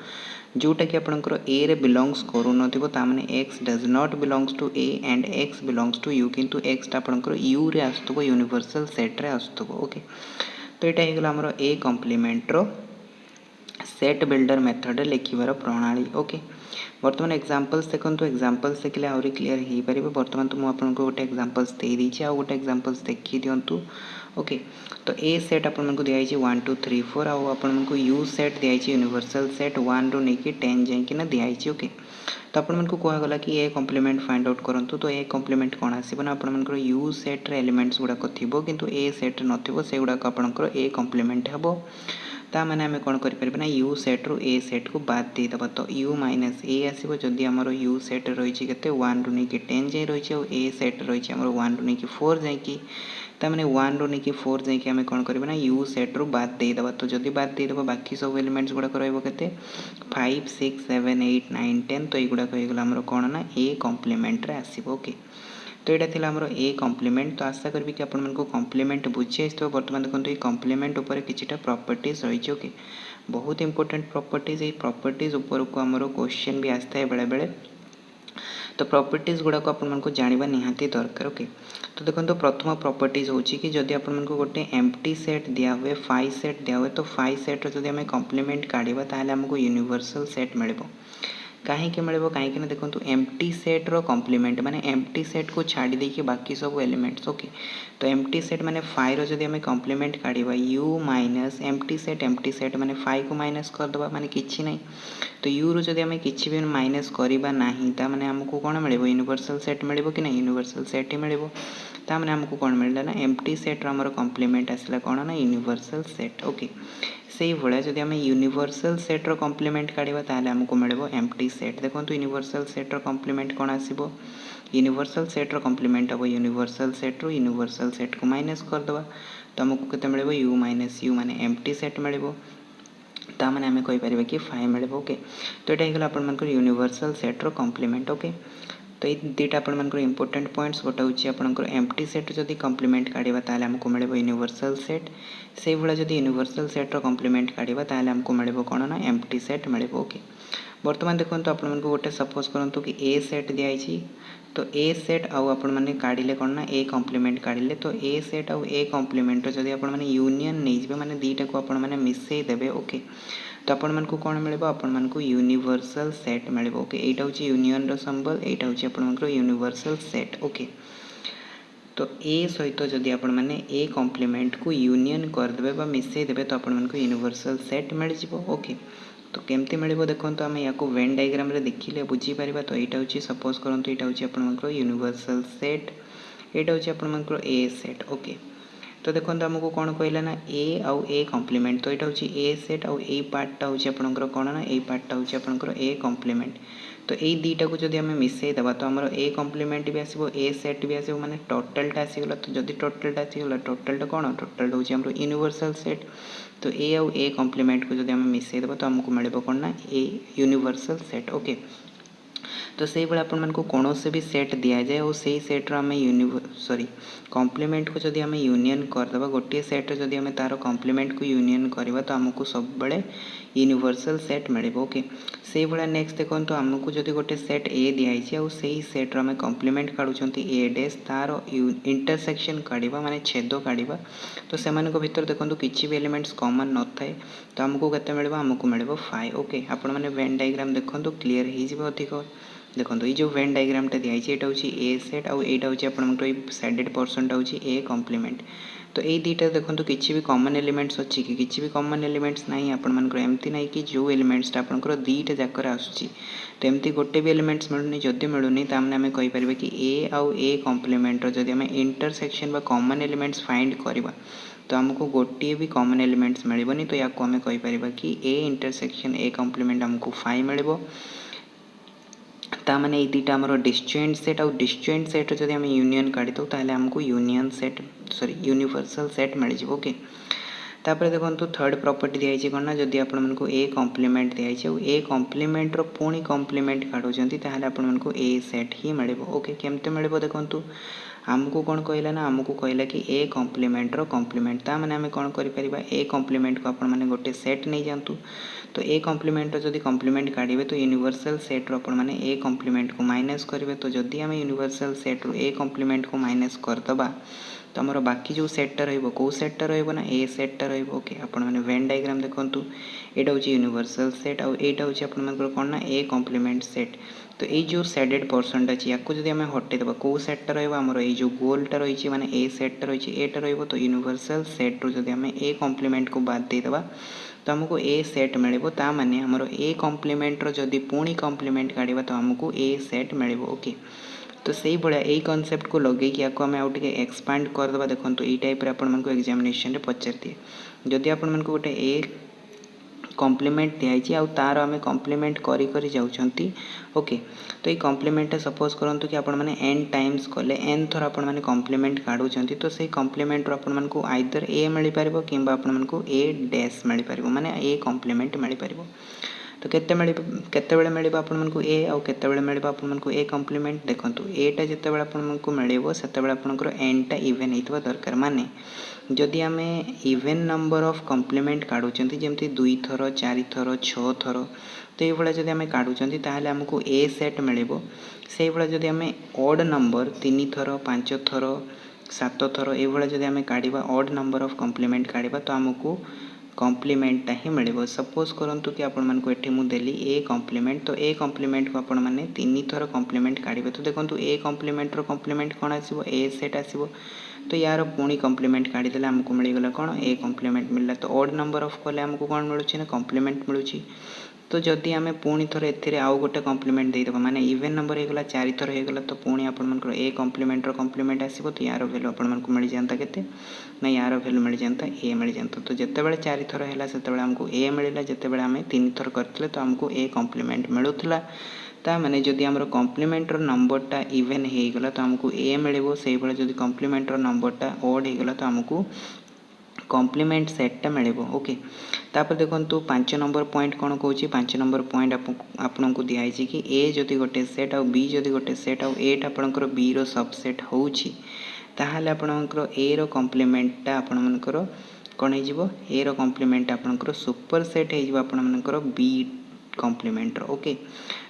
जोटा कि आपणकर ए रे बिलोंग्स करू नथिबो ता माने x does not belongs to A and x belongs to u किंतु x आपणकर u रे आसुथबो यूनिवर्सल सेट रे आसुथबो ओके। तो यहाँ होगा आमर ए कम्प्लीमेंटर सेट बिल्डर मेथड लिखिबार प्रणाली ओके। बर्तमान एग्जांपल्स देखो एग्जांपल्स देखिले आहरी क्लीयर हो पारे। बर्तमान तो मुझे गोटे एग्जांपल्स दे देछि आउ गोटे एग्जांपल्स देखि दियंतु ओके। तो ए सेट आपको दिखाई 1 2 3 4 आउ आपको यू सेट दिखाई यूनिवर्सल सेट 1 रु नहीं कि 10 जाइए दिखाई ओके। तो आपको कहगला कि ए कम्प्लीमेंट फाइंड आउट करूँ। तो ए कम्प्लीमेंट कौन आसो ना आपंकर यू सेट एलिमेंट्स गुड़ाक थी किंतु ए सेट नथिबो से गुड़ाक आपंकर ए कम्प्लीमेंट हे ता माने आम कौन करें ना यू सेट रु ए सेट को बाद देदेबा। तो यू माइनस ए आसो जदि आमर यू सेट रही है 1 रु नहीं कि 10 जाए रही है ए सेट रही है 1 रु नहीं कि 4 जाइए ताने 1 रु नहीं कि 4 जाइए आम कौन करें ना यू सेट रु बाद देदेबा। तो जदि बाद देदेबा बाकी सब एलिमेंट्स गुड़ाक रहिबो 5 6 7 8 9 10 तो युड़ाक होगा आमर कौन ना ए कम्प्लीमेंट रे आसो ओके। तो यहाँ थी आमर ए कम्प्लीमेंट। तो आशा करी कि आपको कम्प्लीमेंट बुझी आसो। बर्तमान देखो ये कम्प्लीमेंट उपर किछिटा प्रॉपर्टीज रही ओके बहुत इंपोर्टेंट प्रॉपर्टीज ये प्रॉपर्टीज उपर को आमर क्वेश्चन भी आसता है बेले बेले। तो प्रॉपर्टीज गुड़ाक आपको जानवा निहाती दरकार ओके। तो देखो तो प्रथम प्रॉपर्टीज हो कि जदि आपको गोटे एम्प्टी सेट दिया हुए 5 सेट दिया हुए तो 5 सेट जब आम कम्प्लीमेंट काढ़ा ताहले आमको यूनिवर्सल सेट मिल कहीं मिले कहीं देखो एम्प्टी सेट रो कम्प्लीमेंट माने एम्प्टी सेट को छाड़ी देके बाकी सब एलिमेंट्स ओके। तो एम्प्टी सेट माने 5 रो जदि आम कम्प्लीमेंट काढ़ा यू माइनस एम्प्टी सेट माने 5 को माइनस करदे माने किछि नहीं। तो यू रो जदि आम किछि भी माइनस करबा नाही ता माने हमको कौन मिले यूनिवर्सल सेट मिले कि नहीं यूनिवर्सल सेट ही मिले ता माने हमको कौन मिलला ना एम्प्टी सेट रो हमर कम्प्लीमेंट आसला कौन ना यूनिवर्सल सेट ओके। से ही भाया जब आम यूनिवर्सल सेट रो कम्प्लीमेंट काढ़ा ताहले हमको मिले एम्प्टी सेट। देखो यूनिवर्सल सेट रो कम्प्लीमेंट कौन आसो यूनिवर्सल सेट रो कम्प्लीमेंट हम यूनिवर्सल सेट रो यूनिवर्सल सेट को माइनस करदे तो आमको केते मिले यू माइनस यू माने एम्प्टी सेट मिले ता माने आम कहीपर कि 5 मिले ओके। तो यहाँ होगा आपर यूनिवर्सल सेट रो कम्प्लीमेंट ओके। तो ये दुटा आपर इंपोर्टेंट पॉइंट्स गोटे हूँ आपंकर एम्प्टी सेट जदि कम्प्लीमेंट काढ़ा ताहले हमको मिले यूनिवर्सल सेट से भाया जब यूनिवर्सल सेट रो कम्प्लीमेंट काढ़ा ताहले हमको मिले कौन ना एम्प्टी सेट मिले ओके। बर्तमान देखो आपको गोटे सपोज करूँ कि ए सेट दिखाई तो ए सेट आउ आपण मैंने काढ़े कौन ना ए कम्प्लीमेंट काढ़े तो ए सेट आउ ए कम्प्लीमेंट जब आप यूनियन नहीं माने दीटा को आपण मैंने मिसई देवे ओके। तो आपण मानक कौन मिले आपण मानक यूनिवर्सल सेट मिले ओके। यहाँ हूँ यूनियन रो सिंबल यहाँ हूँ आपंकर यूनिवर्सल सेट ओके। तो ए सहित जदि आपण मैंने ए कम्प्लीमेंट को यूनियन करदे मिसई देवे तो आपण मानक यूनिवर्सल सेट मिल जाव ओके। तो केमती मिले देखो तो आम या वेन डायग्राम रे देखिले बुझीपर। तो यहाँ हूँ सपोज करूँ यहाँ हूँ आपंकर यूनिवर्सल सेट यहाँ हूँ आपंकर ए सेट ओके। तो देखो आमको कौन कहला ना ए आउ ए कम्प्लीमेंट तो यहाँ हूँ ए सेट आउ ए पार्टा हूँ आपंकर कौन ना ए पार्टा हूँ आपंकर ए कम्प्लीमेंट तो यही दुईटा को जब आम मिसेदेबा तो आम ए कम्प्लीमेंट भी आसो ए सेट भी आसो माने टोटालटा आसीगला तो जब टोटालटा आसीगला टोटालटा कौन टोटालटा हूँ आम यूनिवर्सल सेट तो ए आउ ए कम्प्लीमेंट को जब आम मिसेदेबा तो आमको मिले कौन ना ए यूनिवर्सल सेट ओके। तो से भाई आपण मानक कौन से भी सेट दि जाए और से सेट्र आम सॉरी कम्प्लीमेंट को जब आम यूनियन करदे गोटे सेट्रे जब आम तार कम्प्लीमेंट को यूनियन करवा तो आमको सब बड़े यूनिवर्सल सेट मिले ओके। से भाया नेक्स्ट देखो तो आमको जब गोटे सेट ए दिखाई और से सेट्र आम कम्प्लीमेंट काढ़ुंट ए डेस तार इंटरसेक्शन काढ़ा माने छेद काढ़ा तो से भर देखो किसी भी एलिमेंट्स कॉमन न थाए तो आमको केते मिले आमको मिले 5 ओके। आपण मैंने वेन डायग्राम देखो क्लीयर हो अधिक देखो ये जो वेन डायग्रामटा दिखाई यहाँ हूँ ए सेट आउ यहाँ हूँ आप सैडेड पर्सनटा हूँ ए कम्प्लीमेंट तो ये दुईटा देखो किसी भी कॉमन एलिमेंट्स अच्छी कि किसी भी कॉमन एलिमेंट्स ना आपंकर एमती ना कि जो एलिमेंट्सटा आपंकर दुईटा जाकर आसूँ तो एमती गोटे भी एलिमेंट्स मिलूनी जदि मिलूनी तो आम कहीपर कि ए आउ ए कम्प्लीमेंटर जब आम इंटरसेक्शन कॉमन एलिमेंट्स फाइंड करवा तो आमको गोटे भी कॉमन एलिमेंट्स मिलबनी तो या आम कहीपर कि ए इंटरसेक्शन ए कम्प्लीमेंट आमको 5 मिले ताने ये दुईटा आम डिस्जॉइंट सेट आउ डिस्जॉइंट सेट जब आम यूनियन काढ़ी दो ताहले आमको union set sorry universal set मिल जाए ओके। तापर देखो थर्ड प्रॉपर्टी दिखाई कौन ना जदि आपको ए कम्प्लीमेंट दिखाई और ए कम्प्लीमेंटर पुणी कम्प्लीमेंट काढ़ुंट ताहले आपको ए सेट ही मिले ओके। केमते मिले देखो आमको कौन कहला ना आमको कहला कि ए कम्प्लीमेंटर कम्प्लीमेंट ता माने आम कौन करिपरिबा ए कम्प्लीमेंट को आपण माने गोटे सेट नहीं जातु तो ए कम्प्लीमेंट जदि कम्प्लीमेंट काढ़े तो यूनिवर्सल सेट्रु आपण माने ए कम्प्लीमेंट को माइनस करेंगे तो जदि आम यूनिवर्सल सेट्रु ए कम्प्लीमेंट को माइनस करदबा तो आमर बाकी जो सेट्टा रो सेट्टा रोना ए सेट्टा रोके आपण मैंने वेन डायग्राम देखु यहाँ हूँ यूनिवर्सल सेट आउ यहाँ हूँ आप कौन ना ए कम्प्लीमेंट सेट तो ये जो सैडेड पर्सन अच्छी या जब आम हटेदेबा कौ सेट्टा रमर ये जो गोलटा रही माने ए सेट्टा रही एटा रो तो यूनिवर्सल सेट्रु जब आम ए कम्प्लीमेंट को बाद देदेबा तो आमको ए सेट मिले ताने आमर ए कम्प्लीमेंटर जदि पुणी कम्प्लीमेंट काढ़ा तो आमको ए सेट मिले ओके। तो से भाया यही कनसेप्ट को लगे कि आम आउ टे एक्सपांड करदे देखो ये टाइप आपको एग्जामिनेशन पचार दिए जदि आपण गोटे ए कम्प्लीमेंट दिखाई आउ तार आम कम्प्लीमेंट करी जाऊँगी ओके। तो ये कम्प्लीमेंट सपोज करूँ कि आपण मैंने एन टाइम्स कले एन थर आपण मैंने कम्प्लीमेंट काढ़ुंट तो से कम्प्लीमेंट आपण को आइदर ए मिल पार कि आपण को ए डैश मिल पार माने ए कम्प्लीमेंट मिल पार तो केते मिले आपको ए आउ केते मिले आपको ए कम्प्लीमेंट देखो एटा जिते आपको मिले से आपंकर एनटा इवेन होता दरकार माने जदि आम इवेन नंबर ऑफ कम्प्लीमेंट काढ़ुंट जमती 2 थर 4 थर 6 थर तो ये जब आम काढ़ुंट ताहले आमको ए सेट मिले से जब आम ऑड नंबर 3 थर 5 थर 7 थर ये जब आम काढ़ा ऑड नंबर ऑफ कम्प्लीमेंट काढ़ा तो आमको कम्प्लीमेंटा ही मिले सपोज करूँ कि आपण मानक एठी मु देली ए कम्प्लीमेंट तो ए कम्प्लीमेंट को आपण मैंने 3 थर कम्प्लीमेंट काढ़े तो देखो ए कम्प्लीमेंटर कम्प्लीमेंट कौन आसो ए सेट आसो तो यार पुणी कम्प्लीमेंट काढ़ीदे आमको मिलगला कौन ए कम्प्लीमेंट मिलला तो ऑड नंबर ऑफ कले आमको कौन मिलूँ ना कम्प्लीमेंट मिलूँ तो जदि आम पुणी थर ए आउ गोटे कम्प्लीमेंट देदेबा माने इवेन नंबर होगा 4 थर होगा तो पुणी आपंकर ए कम्प्लीमेंटर कम्प्लीमेंट आसो तो यार भैल्यू आपको मिल जाता के ना यार भैल्यू मिल जाता ए मिल जाता तो जिते बड़े 4 थर है से आमको ए मिलला जिते आम 3 थर करते तो आमको ए कम्प्लीमेंट मिलूला ता माने जदि आमर कम्प्लीमेंटर नंबरटा इवेन होगला तो आमको ए मिले से जब कम्प्लीमेंटर नंबरटा ऑड होगला तो आमको कम्प्लीमेंट सेट्टा मिले ओके। तापर देखो 5 नंबर पॉइंट कौन कौन 5 नंबर पॉइंट आपन को दिखाई कि ए जदि गोटे सेट आउ बी जदि गोटे सेट आउ एटा आपंकर बी रो सबसेट होउछि ताहाले आपनकर ए रो कम्प्लीमेंटटा आपनकर कौन हो ए रो कम्प्लीमेंट आपनकर सुपर सेट हो आपनकर बी कम्प्लीमेंटर ओके।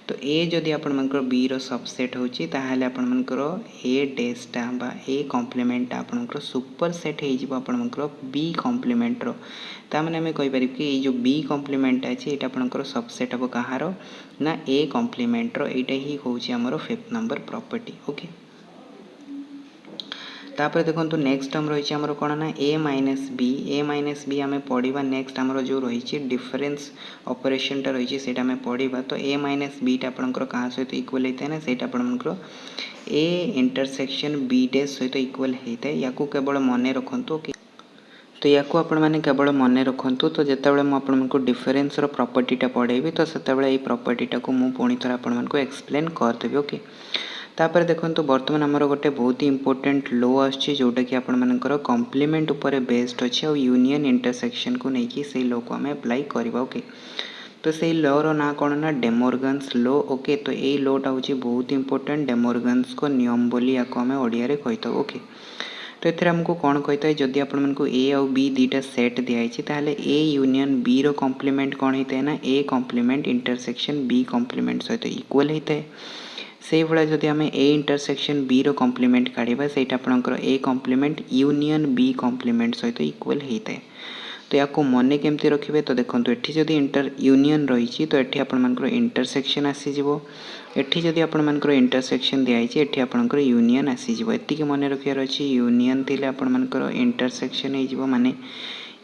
तो ए जदि आपनकर बी रो सबसेट होछि ताहाले आपनकर ए डेस्टा बा ए कम्प्लीमेंट आपनकर सुपर सेट हो आपनकर बी कम्प्लीमेंटर ताने आम कहीपर कि ये जो बी कम्प्लीमेंट अच्छे ये आपनकर सबसेट हम कहार ना ए कम्प्लीमेंटर यहाँ ही हूँ आमर 5th नंबर प्रॉपर्टी ओके। तापर देखो नेक्स्ट टर्म रही आमर कौन ना ए माइनस बी आम पढ़ा नेक्स्ट आमर जो रही डिफरेन्स ऑपरेशनटा रही से पढ़ा तो ए माइनस बीटा आपंकर क्या सहित इक्वल होता है ना से आपंकर ए इंटरसेक्शन बी डैश सहित इक्वल होता है या केवल मन रखु कि तो या आपण मैंने केवल मन रखु तो जितेबाला मुझे डिफरेन्स प्रॉपर्टीटा पढ़ेबी तो से प्रॉपर्टीटा को मुझे पुणी थर आपको एक्सप्लेन करदेवी। ओके तापर देखो बर्तमान आमर गोटे बहुत ही इंपोर्टेंट लो आसुची जोटा कि आपर कॉम्प्लीमेंट उपर बेस्ड अच्छे और यूनियन इंटरसेक्शन को लेकिन से लो को आम अप्लाई करवा। ओके तो से लर ना कौन ना डेमोर्गन्स लो। ओके तो यही लोटा हूँ बहुत इंपोर्टेंट डेमोर्गन्स को नियम बोली या आम ओडिया कही था। ओके तो ये आमको कौन कही था जदि आपको ए आउ बी दुईटा सेट दिखाई ताहले ए यूनियन बी रो कॉम्प्लीमेंट कौन होता है ना A complement intersection B complement सहित इक्वल होता है। से भाया जदि आम ए इंटरसेक्शन बी रो कॉम्प्लीमेंट काढ़ा से आपंकर A complement union B complement सहित इक्वल होता है। तो या मन केमती रखिए तो देखो ये जदि इंटर यूनियन रही तो ये आपर इंटरसेक्शन आसीज एठी जदि आपर इंटरसेक्शन दिखाई एठी आपर यूनियन आसीज एतिक मन रखार अच्छी यूनियन थी आपर इंटरसेक्शन हो माने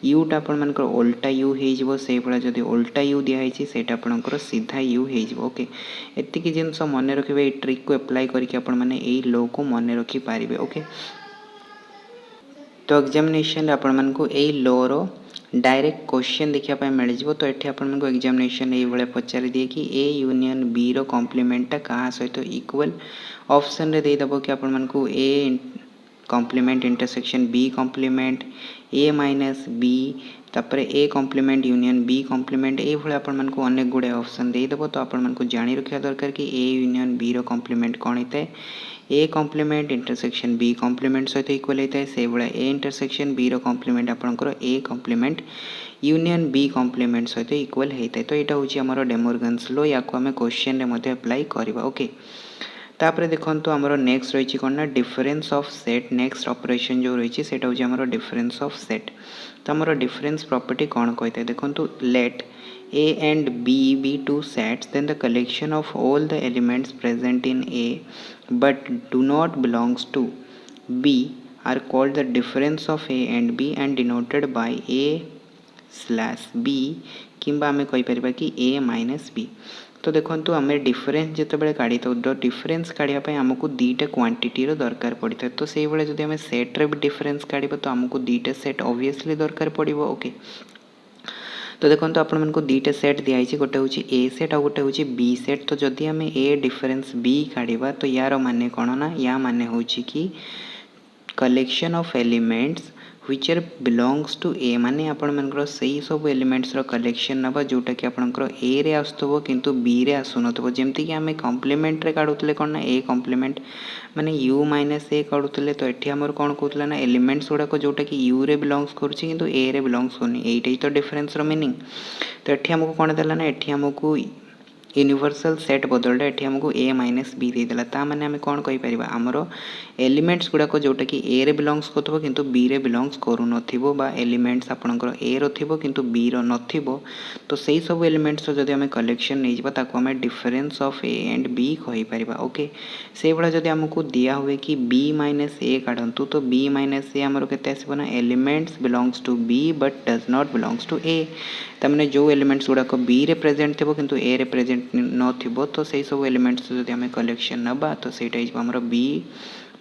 यूटा आपर ओल्टा यू हो से भाया जदि ओल्टा यू दिखाई से आपर सीधा यू हो। ओके एतिक जिनस मन रखिए ये ट्रिक को अप्लाई करके आपने लो को मन रखिपारे। ओके तो एग्जामिनेशन आपण को यही लो रो डायरेक्ट क्वेश्चन देखा मिल जाव। तो ये आपको एग्जामिनेशन ये पचारि दिए कि ए यूनियन बी रो कॉम्प्लीमेंटा क्या सहित इक्वल ऑप्शन रे देदेव कि आपको A complement intersection B complement A minus B तापर A complement union B complement ये आपको अनेक गुड़े ऑप्शन देदेव। तो आपको जानी रखा दरकार कि ए यूनियन बी रो कॉम्प्लीमेंट कौन होता है A complement intersection B complement सहित इक्वल होता है। से भाया ए इंटरसेक्शन बी रो कॉम्प्लीमेंट आपंकर A complement union B complement सहित इक्वल होता है। तो यहाँ हूँ आम डेमोर्गन्स लो या आम क्वेश्चन में अप्लाई करवा। ओके तापर देखो आमर नेक्स्ट रही कौन ना difference of set next operation जो रही है हूँ आमर डिफरेन्स ऑफ सेट। तो आमर डिफरेन्स प्रॉपर्टी कौन कहता है देखो late A and B be two sets then the collection of all the elements present in A but do not belongs to B are called the difference of A and B and denoted by A/B किंबा आम कहीपर कि A minus B। तो देखो आम difference जिते काढ़ी था तो डिफरेन्स काढ़ापी आमको दुईटा क्वांटिटीर दरकार पड़ता है। तो से भाया जब आम सेट्रे भी डिफरेन्स काढ़ा तो आमको दुईटा सेट ऑब्वियसली दरकार पड़ो। ओके तो देखो आपको दुईटा सेट दिखाई गोटे हूँ ए सेट और गोटे हूँ बी सेट। तो जदि आम ए डिफरेन्स बी काढ़ा तो यार माने कौन ना या माने हूँ कि collection of elements which are belongs to A माने आपंकर से सब एलिमेंट्स कलेक्शन नवा जोटा कि आपंकर ए रे आसुव किंतु बी रे आसुन जमती कि आम कॉम्प्लीमेंट रे काढ़ुले कौन ना ए कॉम्प्लीमेंट माने यू माइनस ए काढ़ुले। तो ये आमर कौन कहला ना एलिमेंट्स गुड़ाक जोटा कि यू रे बिलोंग्स करुँच किंतु ए रे बिलोंग्स करनी यही तो डिफरेन्स मीनिंग। तो ये आमको कौन देला ना ये आमको यूनिवर्सल सेट बदलटा ये आमको ए माइनस बी देदेला ता माने आम कौन कहीपर आमर एलिमेंट्स गुड़ाक जोटा कि ए रे बिलोंग्स कर किंतु बी रे बिलोंग्स करू बा एलिमेंट्स आपंकर ए रो किंतु बी रो नथिबो। तो से सब एलिमेंट्स जब आम कलेक्शन नहीं जाता आम difference of A and B कहीपर। ओके से भाया जब आमको दिया हुए कि बी माइनस ए काढ़तु तो बी माइनस ए आमर के आसना elements belongs to B but does not belongs to A तमें जो एलिमेंट्स गुड़ाक बी रे प्रेजेंट थो किंतु ए रे प्रेजेंट नथिबो। तो से सब एलिमेंट्स जब आम कलेक्शन नवा तो सहीटा आमर बी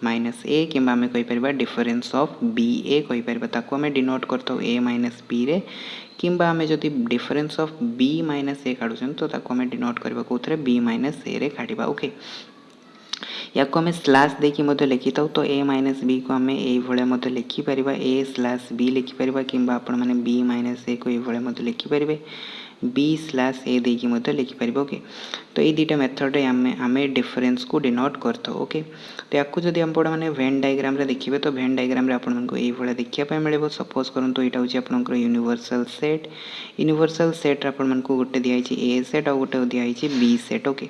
माइनस ए कि आम कहीपर डिफरेन्स ऑफ बी ए कहीपर ताको आम डिनोट करता ए माइनस बी रे कि आम जदि डिफरेन्स ऑफ बी माइनस ए काढ़ुन तो आम डिनोट करवा कौन बी माइनस ए रे काढ़ा। ओके या आम स्लाश देखिए लिखि था तो ए माइनस बी को आम ये लिखिपर ए स्लाश बी लिखिपर कि आपने बी माइनस ए को ये लिखिपर बी स्लाश ए देकी लिखिपर। ओके तो ये दुईटा मेथड आम डिफरेन्स को डिनोट करता। ओके तो या जब आप मैंने वेन डायग्राम रे देखिए तो वेन डायग्राम रे आपको ये देखा मिले सपोज करूँ यहाँ हूँ आपंकर यूनिवर्सल सेट आपको गोटे दिखाई ए सेट और गोटे दिखाई बी सेट। ओके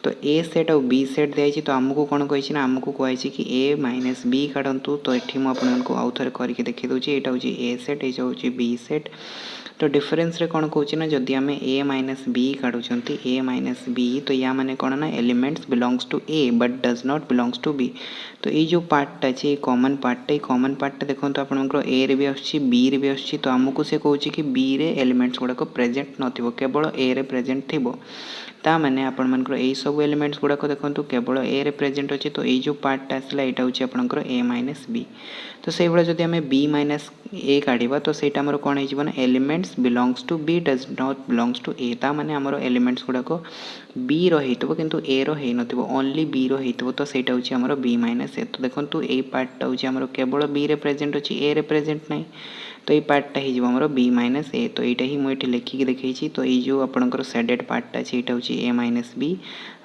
तो ए सेट और बी सेट दिखाई तो आमको कौन कही ना आमको कही कि ए माइनस बी काढ़तु। तो ये मुझे आउ थे करके देखी दूसरी यहाँ हूँ ए सेट ये हूँ बी सेट। तो डिफरेन्स रे कौन कौच ना जदि आम ए माइनस बी काढ़ुंट ए माइनस बी तो या माने कौन ना elements belongs to A but does not belongs to B. तो ये जो पार्टा अच्छे कॉमन पार्टा देखो तो आपंकर ए रे भी आसुच्छी बी रे भी आसुच्छी तो आमको से कौच कि बी रे एलिमेंट्स गुड़ाक प्रेजेंट नथिबो केवल ए रे प्रेजेंट थिबो। ता माने आपण मानकर ए सब एलिमेंट्स गुड़ाक देखो केवल ए रे प्रेजेंट अच्छे तो ये जो पार्टा आसला यहाँ हूँ आपंकर ए माइनस बी। तो से भाई जब आम बी माइनस ए काढ़ा तो सहीटा आमर कौन हो ना elements belongs to B does not belongs to A. ता माने आमर एलिमेंट्स गुड़ाक बी रही किंतु ए रही नथिबो ओनली बी रही तो सहीटा हूँ आमर बी माइनस ए। तो देखो ये पार्टा हूँ आमर केवल बी रे प्रेजेंट अच्छी ए रे प्रेजेंट नहीं तो ये पार्टा हो आमर बी माइनस ए। तो यहाँ ही मुझे लिखिकी देखी तो ये जो आपंकर सेडेड पार्टा अच्छे यहाँ हूँ ए माइनस बी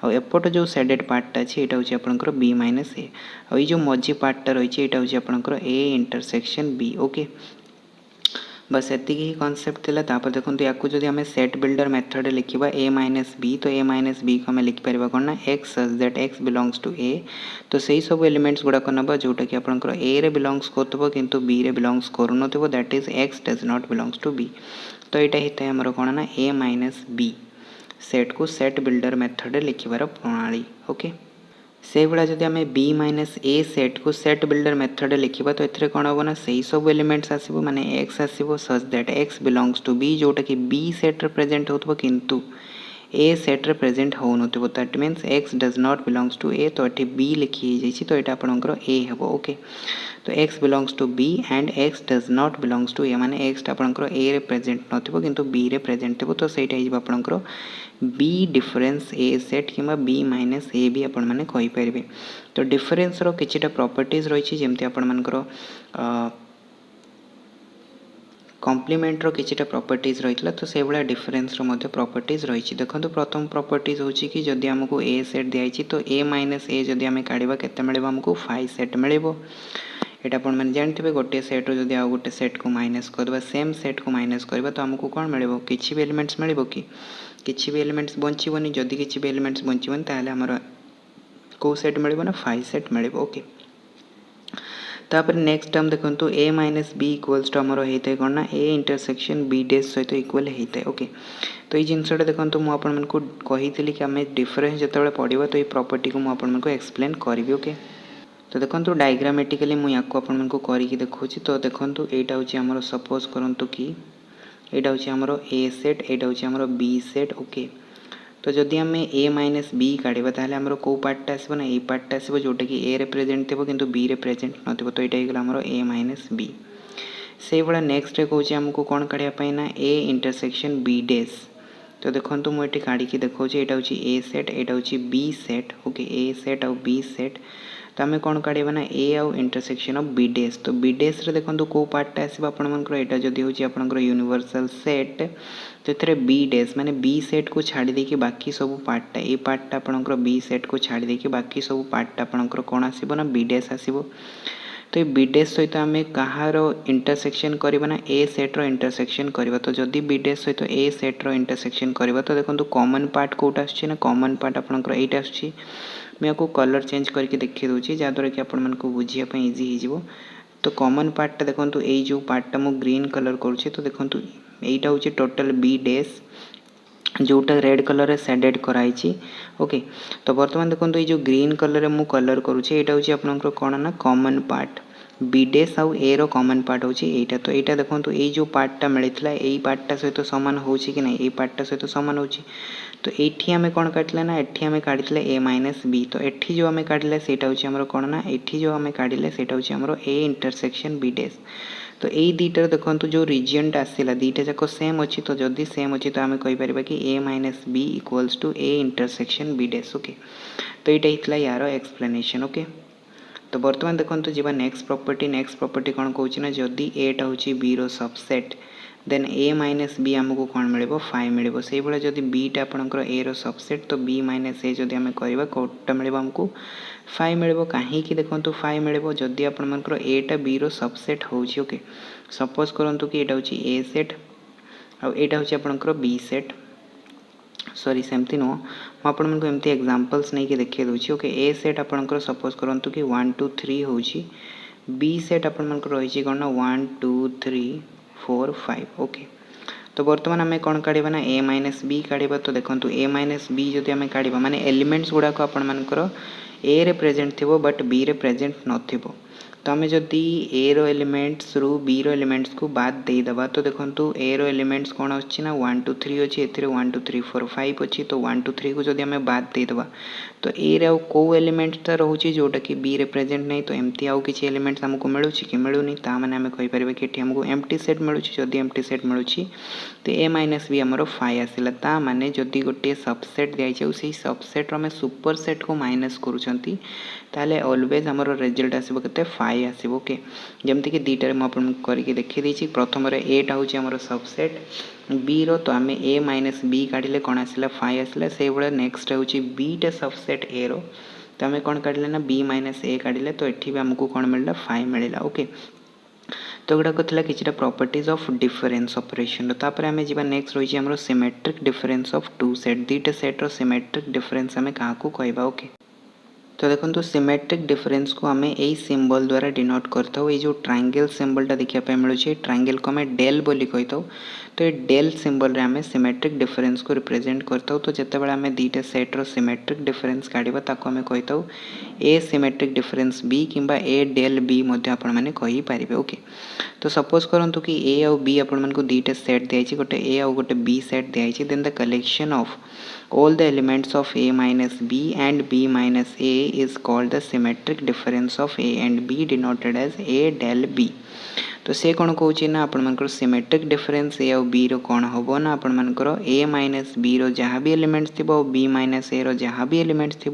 आउट जो सेडेड पार्टा अच्छे यहाँ हूँ आपंकर बी माइनस ए और ये जो मझी पार्टा रही है यहाँ हूँ आपंकर ए इंटरसेक्शन बी। ओके बस एति ही कॉन्सेप्ट थिला। तापर देखो या जदि आम सेट बिल्डर मेथड लिखा ए माइनस बी तो ए माइनस बी को आम लिखिपर कौन ना x such that x belongs to A. तो सही सब एलिमेंट्स गुड़ाक ना जोटा कि आपंकर ए रे बिलोंग्स कर किंतु बी रे बिलोंग्स करूँ that is x does not belongs to B. तो यहाँ होता है आमर कौन ना ए माइनस बी सेट को सेट बिल्डर मेथड लिखार प्रणाली। ओके से भाया जब आम बी माइनस ए सेट को सेट बिल्डर मेथड लिखा तो ये कौन हम ना से सब एलिमेंट्स आसो माने एक्स आसो such that x belongs to B जोटा कि बी सेट्रे प्रेजेंट हो किंतु ए सेट्रे प्रेजेंट हो that means x does not belongs to A. तो ये बी लिखी जाइए तो यहाँ आपंकर ए हम। ओके तो x belongs to B and x does not belongs to A माने एक्स आपंकर ए रे प्रेजेंट नथिबो किंतु बी रे प्रेजेंट थो। तो सहीटा आपंकर बी डिफरेन्स ए सेट कि बी माइनस ए भी आपण मैंने कहींपर। तो डिफरेन्स रो किछिटा प्रॉपर्टीज रही जमती आपण मानकर कॉम्प्लीमेंट रो किछिटा प्रॉपर्टीज रही तो से भाया डिफरेन्स रो प्रॉपर्टीज रही। देखो प्रथम प्रॉपर्टीज होची कि जदि हमको ए सेट दिखाई तो ए माइनस ए जदि आम काढ़ा केते मिलिबो हमको 5 सेट मिलिबो। यहाँ आप जानते गोटे सेट रो जदि आउ गोटे सेट को माइनस करवा सेम सेट को माइनस करवा तो आमको कौन मिलिबो किछि भी एलिमेंट्स मिलिबो कि किछि भी एलिमेंट्स बंचबनी जदि किछि भी एलिमेंट्स बंचबनी ताहले हमर को सेट मिलिबो ना 5 सेट मिलिबो। ओके तापर नेक्स्ट टर्म देखो ए माइनस बी इक्वल्स टू आमर होता है कौन ना ए इंटरसेक्शन बी डेज सहित इक्वल होता है। ओके तो ये जिनसा देखो मुझे कही कि आम डिफरेन्स जो पढ़ा तो ये प्रॉपर्टी को मुझे एक्सप्लेन करी। ओके तो देखो डायग्रामेटिकली मुझे आपको करके देखा तो देखो यहाँ हूँ आमर सपोज करूँ कि यहाँ हूँ आमर ए सेट यहाँ हूँ आमर बी सेट। ओके तो जदि आम ए माइनस बी काढ़ा ताहले आमर को पार्टा आसो ना ये पार्टा आसो जोटा कि ए रे प्रेजेंट थो किंतु बी रे प्रेजेंट नथिबो। तो यहाँ होगा आमर ए माइनस बी से भाया नेक्स्ट रे कहूँ आमको कौन काढ़ापी ना ए इंटरसेक्शन बी डेज। तो देखो मुझे काढ़ी देखा यहाँ हूँ ए सेट यहाँ हूँ बी सेट। ओके ए सेट आउ बी सेट तो आम कौन काढ़ा ना ए आउ इंटरसेक्शन ऑफ बी डेज। तो बी डेज रे देखो कौ पार्टा आसो यहाँ जदि हूँ आपंकर यूनिवर्सल सेट तो ये बी डेज माने बी सेट को छाड़ी देकी बाकी सब पार्टा ये पार्टा आपंकर बी सेट को छाड़ी देकी बाकी सब पार्टा आपंकर कौन आसो ना बी डेज आसो। तो ये बी डेज सहित आम कहार इंटरसेक्शन करवा ना ए सेट्र इंटरसेक्शन करवा। तो जदि बी डेज सहित ए सेट्र इंटरसेक्शन करवा तो देखो कॉमन पार्ट कौटा आसुच्छी ना कॉमन पार्ट आपंकर एटा आसुच्छी मैं आपको कलर चेंज करके देखी दूसरी जहाँद्वारा कि आपको बुझापी इजी हो। तो कॉमन पार्टा देखो ये जो पार्टा मु ग्रीन कलर करुँचे तो देखो यहाँ हूँ टोटल बी डेज जोटा रेड कलर रे शेडेड कराई। ओके तो बर्तमान देखो ये जो ग्रीन कलर मु कलर करुँचे यहाँ हूँ आपंकर कौन ना कॉमन पार्ट बी डेज आउ ए रो कॉमन पार्ट हूँ यहाँ। तो यहाँ देखो ये जो पार्टा मिलता यही पार्टा सहित सामान हो कि ना ये पार्टा सहित सामान हो। तो ये आम कौन काटिले ना ये आम काटिले ए माइनस बी। तो ये जो आम काटिले से हूँ कौन ना ये जो आम काटिले से हूँ ए इंटरसेक्शन बी डेज। तो यही दुईटार देखो जो रिजियनटा आसला दुईटा जाक सेम अच्छी तो जदि सेम अच्छी तो आम कहीपर कि A minus B equals to A intersection B dash. Okay तो यहाँ होता यार एक्सप्लेनेशन। ओके तो बर्तमान देखो जी नेक्स्ट प्रॉपर्टी कौन कौच ना जदि एटा हूँ बी रो सबसेट देन ए माइनस बी आमको कौन मिल 5 मिल से भाया जदि बीटा आपंकर ए रो सबसेट तो बी माइनस ए जदि आम करवा कौटा मिल आमको 5 मिल कहीं देखो 5 मिल जदि आपंकर एटा बी रो सबसेट होची। ओके सपोज करूँ कि यहाँ हूँ ए सेट आटा हूँ आपंकर बी सेट सॉरी सेमती नुह मुझे एमती एग्जांपल्स नहीं कि देखिए दूसरी। ओके ए सेट आपंकर सपोज करूँ कि 1 2 3 हूँ बी सेट आपंकर रही कौन ना 1 2 3 4 5। ओके तो बर्तमान आम कौन काढ़ा ना ए माइनस बी काढ़ा। तो देखो ए माइनस बी जदि आम काढ़ा माने एलिमेंट्स गुड़ाक आपर ए रे प्रेजेंट थी बट बी रे प्रेजेंट नथिबो। तो आम जदि ए रो एलिमेंट्स रु बी रो एलिमेंट्स को बाद देदेबा तो देखो ए रो एलिमेंट्स कौन अच्छी ना 1 2 3 अच्छी ए 1 2 3 4 5 अच्छी। तो 1 2 3 को जदि आम बाद देदेबा तो ए रे कौ एलिमेंट्सटा रोचे जोटा कि बी रे प्रेजेंट नहीं। तो एमती आउ किसी एलिमेंट्स आमको मिलूँ कि मिलूनी ताने आम कहीपर कि आमको एमटी सेट मिलूँ। जदि एमटी सेट मिलूँ तो ए माइनस बी आमर 5 आसला ता माने जदि गोटे सबसेट दिखाई से सबसेट आम सुपर सेट को माइनस करूँगी ताले ऑलवेज आमर रिजल्ट आसो के 5 आसो। ओके जमती कि दुईटे मुझे करके देखी देती प्रथम एटा हूँ आमर सबसेट बी रो। तो आम ए माइनस बी काढ़े कौन आसला 5 आसला से भाया नेक्स्ट हूँ बीटा सबसेट ए रो। तो आम कौन काढ़े ना बी माइनस ए काढ़े तो ये भी आमको कौन मिलला 5 मिलला। ओके तो गुड़ाक था कि प्रॉपर्टीज ऑफ डिफरेंस ऑपरेशन। तापर आम जी नेक्स्ट रही है symmetric difference of two set दुईटा सेट्र सिमेट्रिक डिफरेंस आम क्या कहवा। ओके तो देखो सिमेट्रिक डिफरेंस को आम यही सिंबल द्वारा डिनोट करता हूँ। ये जो ट्रायंगल सिंबलटा देखा मिलूँ ट्रायंगल को आम डेल बोली कही था। तो ये डेल सिंबल रे आम सिमेट्रिक डिफरेंस को रिप्रेजेंट करता हूँ। तो जितेबाला आम दुईटा सेट्र सिमेट्रिक डिफरेंस काढ़ा ताको आम कही था ए सिमेट्रिक डिफरेंस बी किंबा ए डेल बी कहीपर। ओके तो सपोज करूँ कि ए आउ बी आपण को दुईटा सेट दिखाई गोटे ए आउ गोटे बी सेट दिखाई then the collection of all the elements of a minus b and b minus a is called the symmetric difference of a and b denoted as a del b। तो से कौन कौन ना आपर symmetric difference ए आउ B रो कौन हम ना आपर ए minus B रो जहाँ भी एलिमेंट्स थी बी माइनस ए रो जहाँ भी एलिमेंट्स थी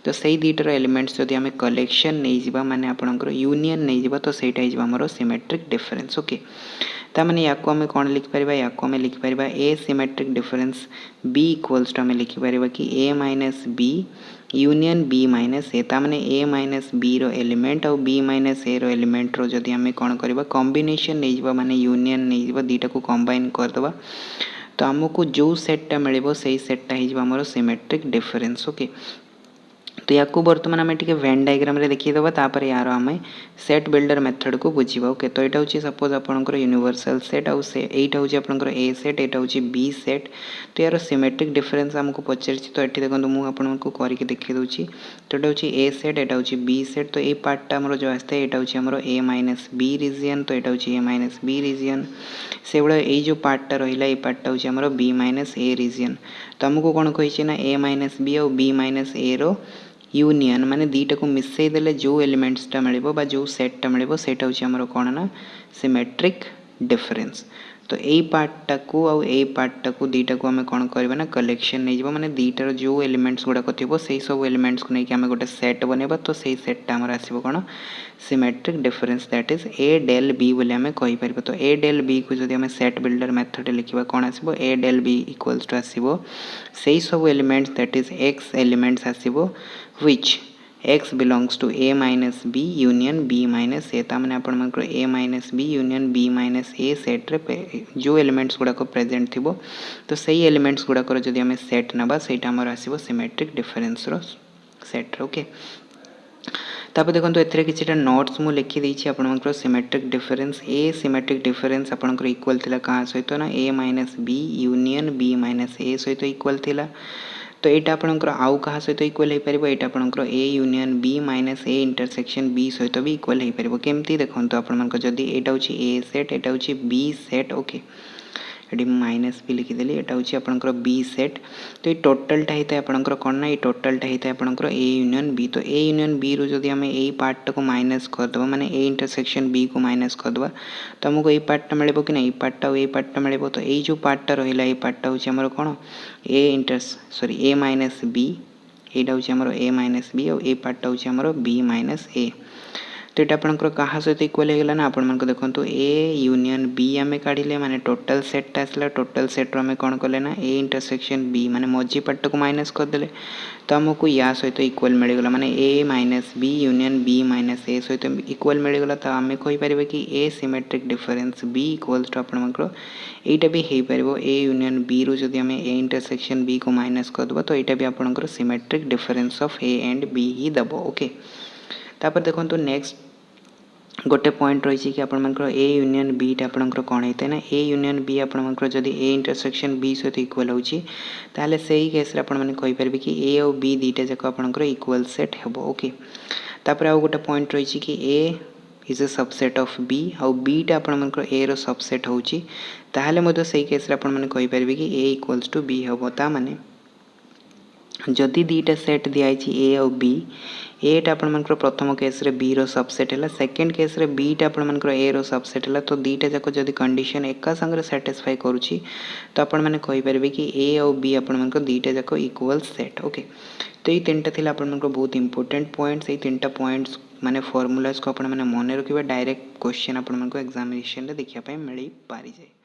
तो सही दुईटर एलिमेंट्स जब आम कलेक्शन नहीं जावा माने आपर यूनियन नहीं जावा तो सहीटा होमर सिमेट्रिक डिफरेंस। ओके ताने या आम कौन लिखिपर या आम लिखिपर A symmetric difference B equals to आम लिखिपर कि A minus B union B minus A ताने ए माइनस बी रो एलिमेंट आउ बी माइनस ए रो एलिमेंट रो जदि आम कौन करवा कॉम्बिनेशन नहीं जावा माने यूनियन नहीं जावा दुईटा को कंबाइन करदे तो आमको जो सेटटा मिले से सेटटा होमर सिमेट्रिक डिफरेंस। ओके तो या बर्तमान आम टे वेन डायग्राम रे देखीदेवा तापर यार आम सेट बिल्डर मेथड को बुझा। ओके तो यहाँ हूँ सपोज आपंकर यूनिवर्सल सेट आउ से यहाँ हूँ आपंकर ए सेट यहाँ हूँ बी सेट। तो यार सिमेट्रिक डिफरेंस आमको पचार तो ये देखो मुझे करके देखी दूसरी। तो यहाँ हूँ ए सेट यहाँ हूँ बी सेट। तो ये पार्टा आम जो आसता है यहाँ हूँ आम ए माइनस बी रिजियन। तो यहाँ हूँ ए माइनस बी रिजियन से भाया ये जो पार्टा रहा ये पार्टा हूँ आम बी माइनस ए रिजियन। तो आमको कौन कही ना ए माइनस बी आउ B minus A row union माने दुईटा को मिसई देले जो एलिमेंट्सटा मिले बा जो सेटटा मिले सेटा हूँ आमर कौन ना सिमेट्रिक डिफरेंस। तो यही पार्टा को आउ यही पार्टा को दुईटा को आम कौन करवा ना कलेक्शन नहीं जावा माने दुईटार जो एलिमेंट्स गुड़ाक थी से सब एलिमेंट्स को लेकिन आम गोटे सेट बनवा तो सही सेटटा आमर आसो कौन symmetric difference that is A del B बोली आम कहीपर। तो ए डेल बी को जब आम सेट बिल्डर मेथड लिखा कौन आसो ए डेल बी इक्वल्स टू आसो से सब elements that is x elements आसो which x belongs to a minus b union b minus a। ताने आपण a minus b union b minus a set रे जो एलिमेंट्स गुड़ाक प्रेजेंट थी तो सही एलिमेंट्स गुड़ाक जब आम सेट नवा से आमर आसो सिमेट्रिक डिफरेंस रो सेट। ओके तापर देखो एथिरे किछिटा नोट्स मु लिखि देछि आपनकर symmetric difference A symmetric difference आपनकर इक्वल थिला का सहित ना A minus B union B minus A सहित इक्वल थिला। तो यहाँ आपंकर आउ क्या सहित इक्वल हो पार यहाँ आपंकर A union B minus A intersection B सहित भी इक्वल हो पार केमती देखो आपंकर जदि यहाँ हूँ ए सेट यहाँ हूँ बी सेट। ओके ये माइनस भी लिखिदेली यहाँ हूँ आपंकर बी सेट। तो ये टोटालटा होता है आपंकर कौन ना ये टोटालटा होता है आपंकर ए यूनियन बी। तो ए यूनियन बी रू जदि आम यही पार्टा को माइनस करदे माने ए इंटरसेक्शन बी को माइनस करदे तो आमको ये पार्टा मिले कि ना ये पार्टा और ये पार्टा मिले। तो ये जो पार्टा रहा ये पार्टा हूँ आमर कौन ए माइनस बी यहाँ हूँ आमर ए माइनस बी और ये पार्टा हूँ आमर बी माइनस ए। तो ये आपंकर क्या सहित इक्वल होगा ना आपण देखो ए यूनियन बी आम काढ़े माने टोटाल सेटटा आसला टोटाल सेट्रु आम कौन कले ना ए इंटरसेक्शन बी माने मझी पार्ट को माइनस करदे तो आमको या सहित इक्वल मिलगला माने A minus B union B minus A सहित इक्वल मिलगला। तो आम कहीपर कि A symmetric difference B equals to आपंकर यहाँ भी हो पार ए यूनियन बी रू जदि आम ए इंटरसेक्शन बी को माइनस करदे तो यहाँ भी आपंकर symmetric difference of A and B ही दब। ओके तापर देखो नेक्स्ट गोटे पॉइंट रही कि आपर ए यूनियन बी टा आपंकर कौन होता है ना ए यूनियन बी आपर जदि ए इंटरसेक्शन बी सहित इक्वल होले से ही केस आपरे कि ए और बी दीटा जाक आपंकर इक्वल सेट हे ओके तापर आउ गोटे पॉइंट रही कि A is a subset of B आउ बी टा आपंकर ए रो सबसेट होची ताहले से केस आपरे कि ए इक्वल्स टू बी हे ता माने जदि दीटा सेट दिखाई ए और बी एटा आपंकर प्रथम केस रे बी रो सबसेट है सेकेंड केस रे बी टा आपंकर ए रो सबसेट है तो दीटा जाक जदि कंडीशन एका संगे सैटिस्फाई करुच्ची तो आपण मैंने कि ए और बी आपंकर दीटा जाक इक्वल सेट ओके तो ये तीन टा आपंकर बहुत इंपोर्टेंट पॉइंट्स ये तीन टा पॉइंट्स माने फॉर्मुलाज को आप मन रखिए डायरेक्ट क्वेश्चन आपको एग्जामिनेशन देखा मिल पारि जाए।